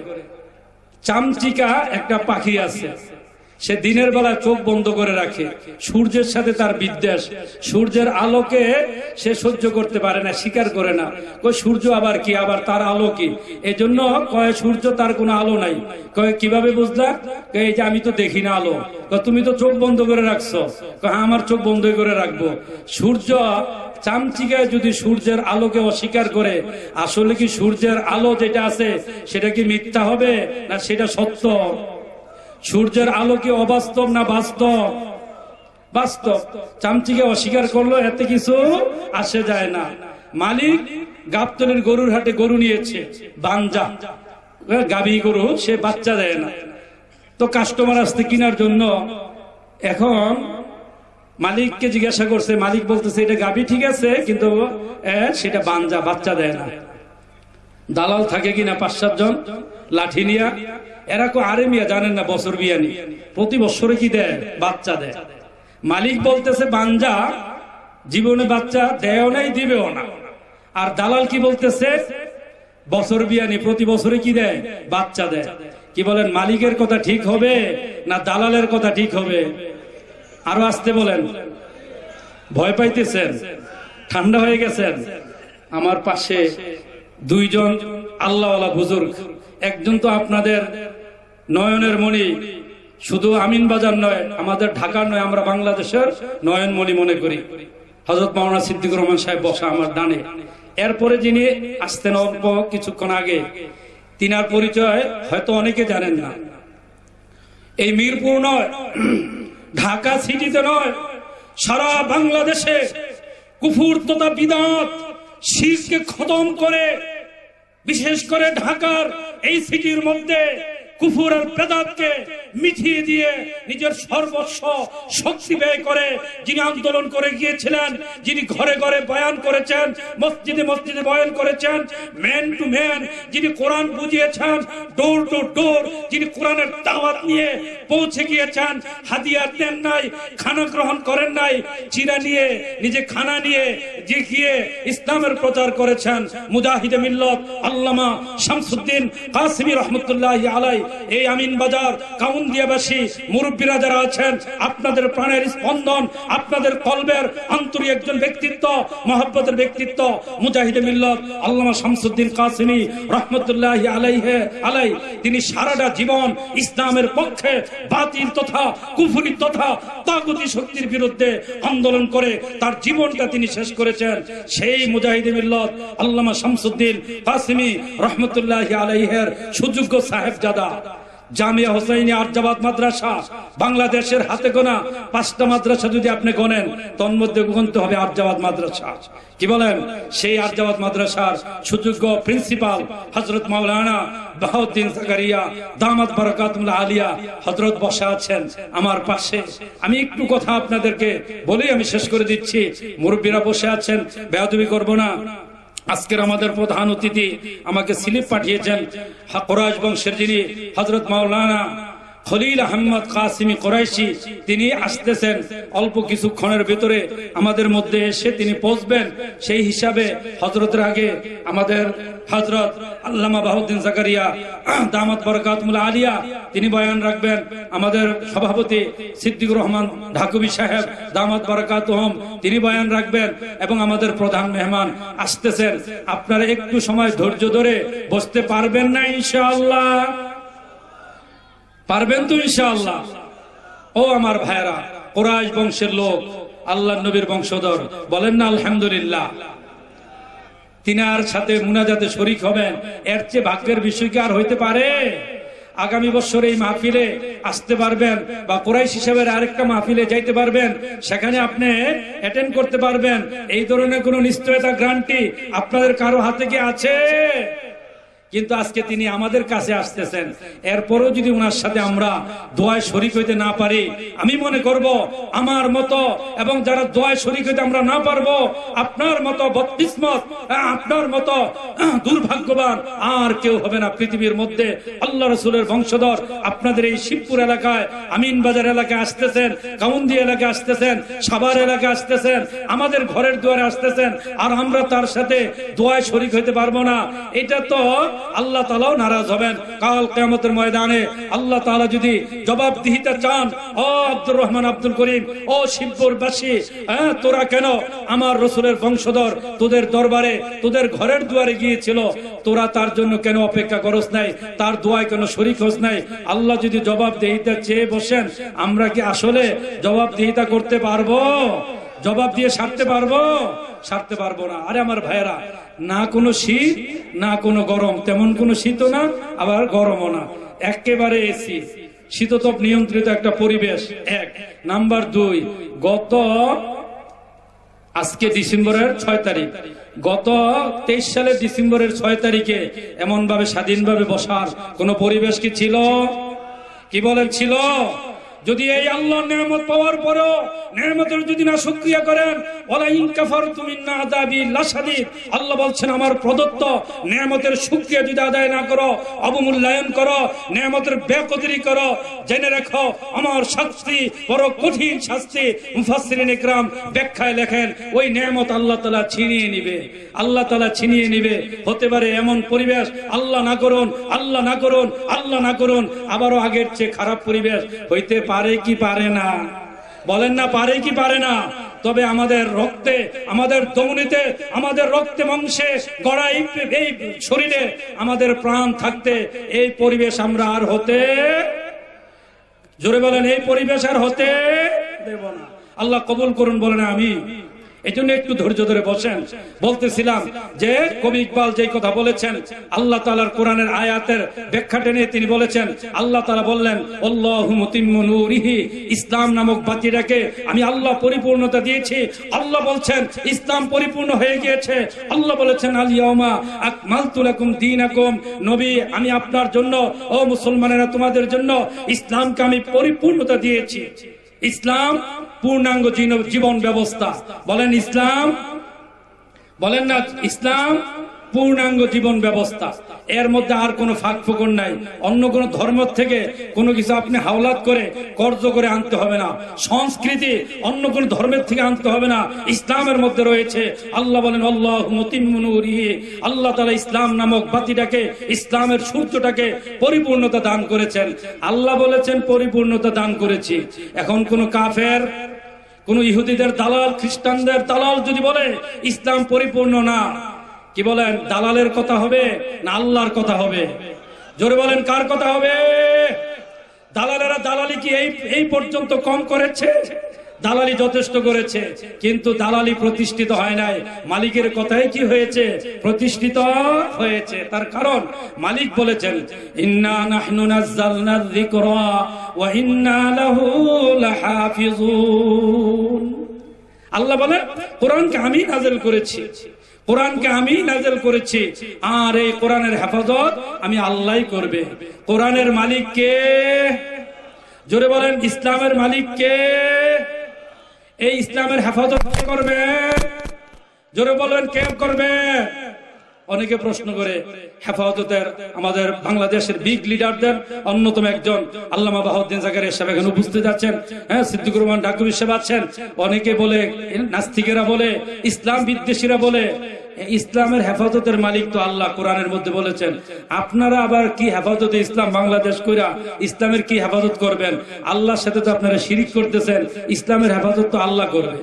Speaker 1: চামচিকা একটা পাখি আছে, সে দিনের বেলা চোখ বন্ধ করে রাখে, সূর্যের সাথে তার বিদ্বেষ, সূর্যের আলোকে সে সহ্য করতে পারে না, স্বীকার করে না। কয় সূর্য আবার কি, আবার তার আলো কি? এজন্য কয় সূর্য তার কোনো আলো নাই। কয় কিভাবে বুঝলা? এই যে আমি তো দেখি না আলো। তুমি তো চোখ বন্ধ করে রাখছো। হ্যাঁ, আমার চোখ বন্ধ করে রাখবো। সূর্য চামচিকায় যদি সূর্যের আলোকে অস্বীকার করে, আসলে কি সূর্যের আলো যেটা আছে সেটা কি মিথ্যা হবে না সেটা সত্য? সূর্যের আলো কি অবাস্তব না বাস্তব? বাস্তব। চামচিকে অস্বীকার করলো, এতে কিছু আসে যায় না। মালিক গাবতলীর গরুর হাটে গরু নিয়েছে, বাঞ্জা গাবি গরু, সে বাচ্চা দেয় না। তো কাস্টমার আসতে কেনার জন্য এখন মালিককে জিজ্ঞাসা করছে, মালিক বলতেছে এটা গাবি ঠিক আছে, কিন্তু সেটা বাঞ্জা, বাচ্চা দেয় না। দালাল থাকে কিনা 5-7 জন লাঠি নিয়া, এরা কো আরে মিয়া জানেন না বছর বিয়ানি, প্রতি বছরে কি দেয়? বাচ্চা দেয়। মালিক বলতেছে বাঞ্জা, জীবনে বাচ্চা দেয়ও নাই, দিবেও না। আর দালাল কি বলতেছে? বছর বিয়ানি, প্রতি বছরে কি দেয়? বাচ্চা দেয়। কি বলেন, মালিকের কথা ঠিক হবে না দালালের কথা ঠিক হবে? আরো আসতে বলেন। ভয় পাইতেছেন? ঠান্ডা হয়ে গেছেন? আমার পাশে 2 জন আল্লাহওয়ালা বুজুর্গ, একজন তো আপনাদের নয়নের মণি, শুধু আমিন বাজার নয়, আমাদের ঢাকার নয়, আমরা বাংলাদেশের নয়নমণি মনে করি। হযরত মাওলানা সিদ্দিকুর রহমান সাহেব বসা আমার ডানে। এরপরে যিনি আসতেন অল্প কিছুক্ষণ আগে, তিনার পরিচয় হয়তো অনেকে জানেন না। এই মিরপুর নয়, ঢাকা সিটিতে নয়, সারা বাংলাদেশে কুফর তথা বিদআত শিরকে খতম করে, বিশেষ করে ঢাকার এই সিটির মধ্যে কুফর আর বেদাতকে মিটিয়ে দিয়ে নিজের সর্বস্ব শক্তি ব্যয় করে যিনি আন্দোলন করে গিয়েছিলেন, যিনি ঘরে ঘরে বয়ান করেছেন, মসজিদে মসজিদে বয়ান করেছেন, ম্যান টু ম্যান যিনি কোরআন বুঝিয়েছেন, ডোর টু ডোর যিনি কোরআনের দাওয়াত নিয়ে পৌঁছে গিয়েছেন, হাদিয়া দেন নাই, খানা গ্রহণ করেন নাই, চিরা নিয়ে নিজে খানা নিয়ে যে গিয়ে ইসলামের প্রচার করেছেন, মুজাহিদে মিল্লত আল্লামা শামসুদ্দিন কাসেমী রাহমাতুল্লাহি আলাইহি। এই আমিন বাজার কাউন্দিয়াবাসী মুরব্বীরা যারা আছেন, আপনাদের প্রাণের স্পন্দন, আপনাদের কলবের আন্তরিক একজন ব্যক্তিত্ব, মহব্বতের ব্যক্তিত্ব মুজাহিদে মিল্লত আল্লামা শামসুদ্দিন কাসেমী রাহমাতুল্লাহি আলাইহি। তিনি সারাটা জীবন ইসলামের পক্ষে, বাতিল তথা কুফরি তথা তাগুতি শক্তির বিরুদ্ধে আন্দোলন করে তার জীবনটা তিনি শেষ করেছেন। সেই মুজাহিদে মিল্লত আল্লামা শামসুদ্দিন কাসেমী রাহমাতুল্লাহি আলাইহির সুযোগ্য সাহেবজাদা জামিয়া হোসাইনী আরজাবাদ মাদ্রাসা, বাংলাদেশের হাতে গোনা 5টা মাদ্রাসা যদি আপনি গণেন, তন্মধ্যে গুনতে হবে আরজাবাদ মাদ্রাসা। কি বলেন? সেই আরজাবাদ মাদ্রাসার সুযোগ্য প্রিন্সিপাল হযরত মাওলানা বাহাউদ্দিন জাকারিয়া দামাত বারাকাতুল আলিয়া হযরত বসে আছেন আমার পাশে। আমি একটু কথা আপনাদেরকে বলেই আমি শেষ করে দিচ্ছি। মুরব্বীরা বসে আছেন, বেয়াদবি করব না। আজকের আমাদের প্রধান অতিথি আমাকে স্লিপ পাঠিয়েছেন, কুরাইশ বংশের যিনি হযরত মাওলানা খলিল আহমদ কাসেমী কুরাইশি, তিনি আসতেছেন অল্প কিছুক্ষণের ভিতরে আমাদের মধ্যে এসে তিনি পৌঁছবেন। সেই হিসাবে হযরতের আগে আমাদের হযরত আল্লামা বাহাউদ্দিন জাকারিয়া দামাত বারাকাতুল আলিয়া তিনি বয়ান রাখবেন। আমাদের সভাপতি সিদ্দিকুর রহমান ঢাকুবি সাহেব দামাত বারাকাতুহুম তিনি বয়ান রাখবেন, এবং আমাদের প্রধান মেহমান আসতেছেন। আপনারা একটু সময় ধৈর্য ধরে বসতে পারবেন না ইনশাআল্লাহ? পারবেন তো ইনশাআল্লাহ? ও আমার ভাইরা, কুরাইশ বংশের লোক, আল্লাহর নবীর বংশধর, বলেন না আলহামদুলিল্লাহ। তিনার সাথে মুনাজাতে শরীক হবেন, এর চেয়ে ভাগ্যের বিষয় কি আর হইতে পারে? আগামী বছর এই মাহফিলে আসতে পারবেন, বা কুরাইশ হিসেবে আরেকটা মাহফিলে যাইতে পারবেন, সেখানে আপনি অ্যাটেন্ড করতে পারবেন। এই ধরনের কোন নিশ্চয়তা গ্যারান্টি আপনাদের কারো হাতে কি আছে? কিন্তু আজকে তিনি আমাদের কাছে আসতেছেন, এরপরও যদি ওনার সাথে আমরা দোয়ায় শরীক হইতে না পারি, আমি মনে করব আমার মতো এবং যারা দোয়ায় শরীক হইতে আমরা না পারবো, আপনার মতো বদকিসমত, আপনার মতো দুর্ভাগ্যবান আর কেউ হবে না পৃথিবীর মধ্যে। আল্লাহ রাসূলের বংশধর আপনাদের এই শিবপুর এলাকায়, আমিনবাজার এলাকায় আসতেছেন, কাউন্দি এলাকায় আসতেছেন, সাভার এলাকায় আসতেছেন, আমাদের ঘরের দুয়ারে আসতেছেন, আর আমরা তার সাথে দোয়ায় শরীক হইতে পারবো না। এটা তো আল্লাহ তাআলাও নারাজ হবেন কাল কিয়ামতের ময়দানে। আল্লাহ তাআলা যদি জবাবদিহিতা চান, ও আব্দুর রহমান আব্দুল করিম, ও শিবপুরবাসী, তোরা কেন আমার রাসূলের বংশধর তোদের দরবারে, তোদের ঘরের দুয়ারে গিয়েছিল, তোরা তার জন্য কেন অপেক্ষা করস নাই, তার দোয়ায় কেন শরীক হস নাই? আল্লাহ যদি জবাবদিহিতা চেয়ে বসেন, আমরা কি আসলে জবাবদিহিতা করতে পারবো? জবাব দিয়ে সারতে পারবো? সারতে পারবো না। আরে আমার ভাইয়েরা, না কোনো শীত না কোনো গরম, তেমন কোনো শীতও না আবার গরমও না, একেবারে এসি, শীততাপ নিয়ন্ত্রিত একটা পরিবেশ। এক নাম্বার 2, গত আজকে ডিসেম্বরের 6 তারিখ, গত 23 সালের ডিসেম্বরের 6 তারিখে এমন ভাবে স্বাধীনভাবে বসার কোন পরিবেশ কি ছিল? কি বলেন ছিল? যদি এই আল্লাহর নিয়ামত পাওয়ার পরেও নিয়ামতের যদি না শুকরিয়া করেন, ওয়ালা ইন কাফারতুম ইন্না আযাবি লাশাদীদ, আল্লাহ বলছেন আমার প্রদত্ত নিয়ামতের শুকরিয়া যদি আদায় না করো, অবমূল্যায়ন করো, নিয়ামতের বেকদরি করো, জেনে রাখো আমার শাস্তি বড় কঠিন শাস্তি। মুফাসসিরিন ইকরাম ব্যাখ্যায় লেখেন, ওই নিয়ামত আল্লাহ তাআলা ছিনিয়ে নিবে, আল্লাহ তাআলা ছিনিয়ে নিবে। হতে পারে এমন পরিবেশ, আল্লাহ না করুন, আল্লাহ না করুন, আল্লাহ না করুন, আবারও আগের চেয়ে খারাপ পরিবেশ হইতে পারে কি পারে না? বলেন না, পারে কি পারে না? তবে আমাদের রক্তে, আমাদের ধমনীতে, আমাদের রক্তে মাংসে গড়া এই শরীরে আমাদের প্রাণ থাকতে এই পরিবেশ আমরা আর হতে, জোরে বলেন, এই পরিবেশ আর হতে দেব না। আল্লাহ কবুল করুন, বলেন আমি। এই জন্য একটু ধৈর্য ধরে বসেন। বলতেছিলাম যে কবি ইকবাল যেই কথা বলেছেন, আল্লাহ তাআলার কোরআনের আয়াতের ব্যাখ্যা টেনে তিনি বলেছেন, আল্লাহ তাআলা বললেন, আল্লাহু মুতিম্মু নূরিহি, ইসলাম নামক বাতিটাকে আমি আল্লাহ পরিপূর্ণতা দিয়েছি। আল্লাহ বলছেন ইসলাম পরিপূর্ণ হয়ে গিয়েছে। আল্লাহ বলেছেন, আল ইয়াউমা আকমালতু লাকুম দীনাকুম, নবী আমি আপনার জন্য, ও মুসলমানেরা তোমাদের জন্য ইসলামকে আমি পরিপূর্ণতা দিয়েছি। ইসলাম পূর্ণাঙ্গ জীবন ব্যবস্থা। বলেন ইসলাম, বলেন না ইসলাম পূর্ণাঙ্গ জীবন ব্যবস্থা। এর মধ্যে আর কোনো ফাঁক ফোকর নাই। অন্য কোন ধর্ম থেকে কোনো কিছু আপনি হাওলাত করে কর্জ করে আনতে হবে না। সংস্কৃতি অন্য কোন ধর্মের থেকে আনতে হবে না, ইসলামের মধ্যে রয়েছে। আল্লাহ বলেন, আল্লাহু মুতিম্মু নূরিহি, আল্লাহ তাআলা ইসলাম নামক বাতিটাকে, ইসলামের সূর্যটাকে পরিপূর্ণতা দান করেছেন। আল্লাহ বলেছেন পরিপূর্ণতা দান করেছি। এখন কোন কাফের, কোন ইহুদিদের দালাল, খ্রিস্টানদের দালাল যদি বলে ইসলাম পরিপূর্ণ না, কি বলেন, দালালের কথা হবে না আল্লাহর কথা হবে? জোরে বলেন, কার কথা হবে? দালালেরা দালালি কি এই পর্যন্ত কম করেছে? দালালি যথেষ্ট করেছে, কিন্তু দালালি প্রতিষ্ঠিত হয় নাই। মালিকের কথাই কি হয়েছে? প্রতিষ্ঠিত হয়েছে। তার কারণ মালিক বলেছেন, ইন্না নাহনু নাযালনা যিকরা ওয়া ইন্না লাহু লাহাফিজুন। আল্লাহ বলেন কোরআনকে আমি নাযিল করেছি, কোরআনকে আমি নাযিল করেছি, আর এই কোরআনের হেফাজত আমি আল্লাহই করবে। কোরআনের মালিক কে? জোরে বলেন, ইসলামের মালিক কে? এই ইসলামের হেফাজত কে করবে? জোরে বলেন, কে করবে? অনেকে প্রশ্ন করে, হেফাজতের আমাদের বাংলাদেশের বিগ লিডারদের অন্যতম একজন আল্লামা বাহাউদ্দিন জাকারিয়া সাহেব এখানে উপস্থিত আছেন, সিদ্দিকুর রহমান ঢাকুর সাহেব আছেন। অনেকে বলে, নাস্তিকেরা বলে, ইসলাম বিদ্বেষীরা বলে, ইসলামের হেফাজতের মালিক তো আল্লাহ, কোরআনের মধ্যে বলেছেন। আপনারা আবার কি হেফাজতে ইসলাম বাংলাদেশ কইরা ইসলামের কি হেফাজত করবেন? আল্লাহর সাথে তো আপনারা শিরিক করতেছেন। ইসলামের হেফাজত তো আল্লাহ করবে,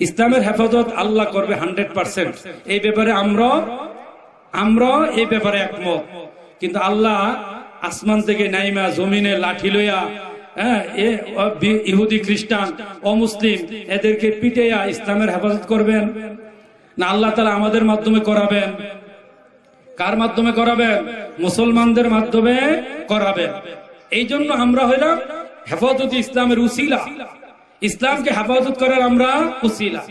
Speaker 1: ইসলামের হেফাজত আল্লাহ করবে 100%। এই ব্যাপারে আমরা এই ব্যাপারে একমত। কিন্তু আল্লাহ আসমান থেকে নাইমা জমিনে লাঠি লইয়া, ইহুদি খ্রিস্টান অমুসলিম এদেরকে পিটাইয়া ইসলামের হেফাজত করবেন না আল্লাহ তাআলা আমাদের মাধ্যমে করাবেন? কার মাধ্যমে করাবেন? মুসলমানদের মাধ্যমে করাবেন। এই জন্য আমরা হইলাম হেফাজত ইসলামের উসিলা, ইসলামকে হেফাজত করার আমরা উসিলা।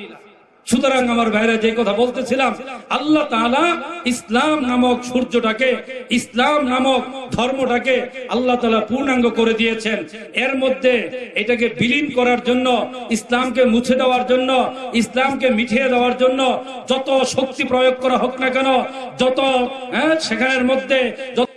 Speaker 1: সুতরাং আমার ভাইরা যে কথা বলতেছিলাম, আল্লাহ তাআলা ইসলাম নামক সূর্যটাকে, ইসলাম নামক ধর্মটাকে আল্লাহ তাআলা পূর্ণাঙ্গ করে দিয়েছেন। এর মধ্যে এটাকে বিলীন করার জন্য, ইসলামকে মুছে দেওয়ার জন্য, ইসলামকে মিটিয়ে দেওয়ার জন্য যত শক্তি প্রয়োগ করা হোক না কেন, যত সেখানের মধ্যে যত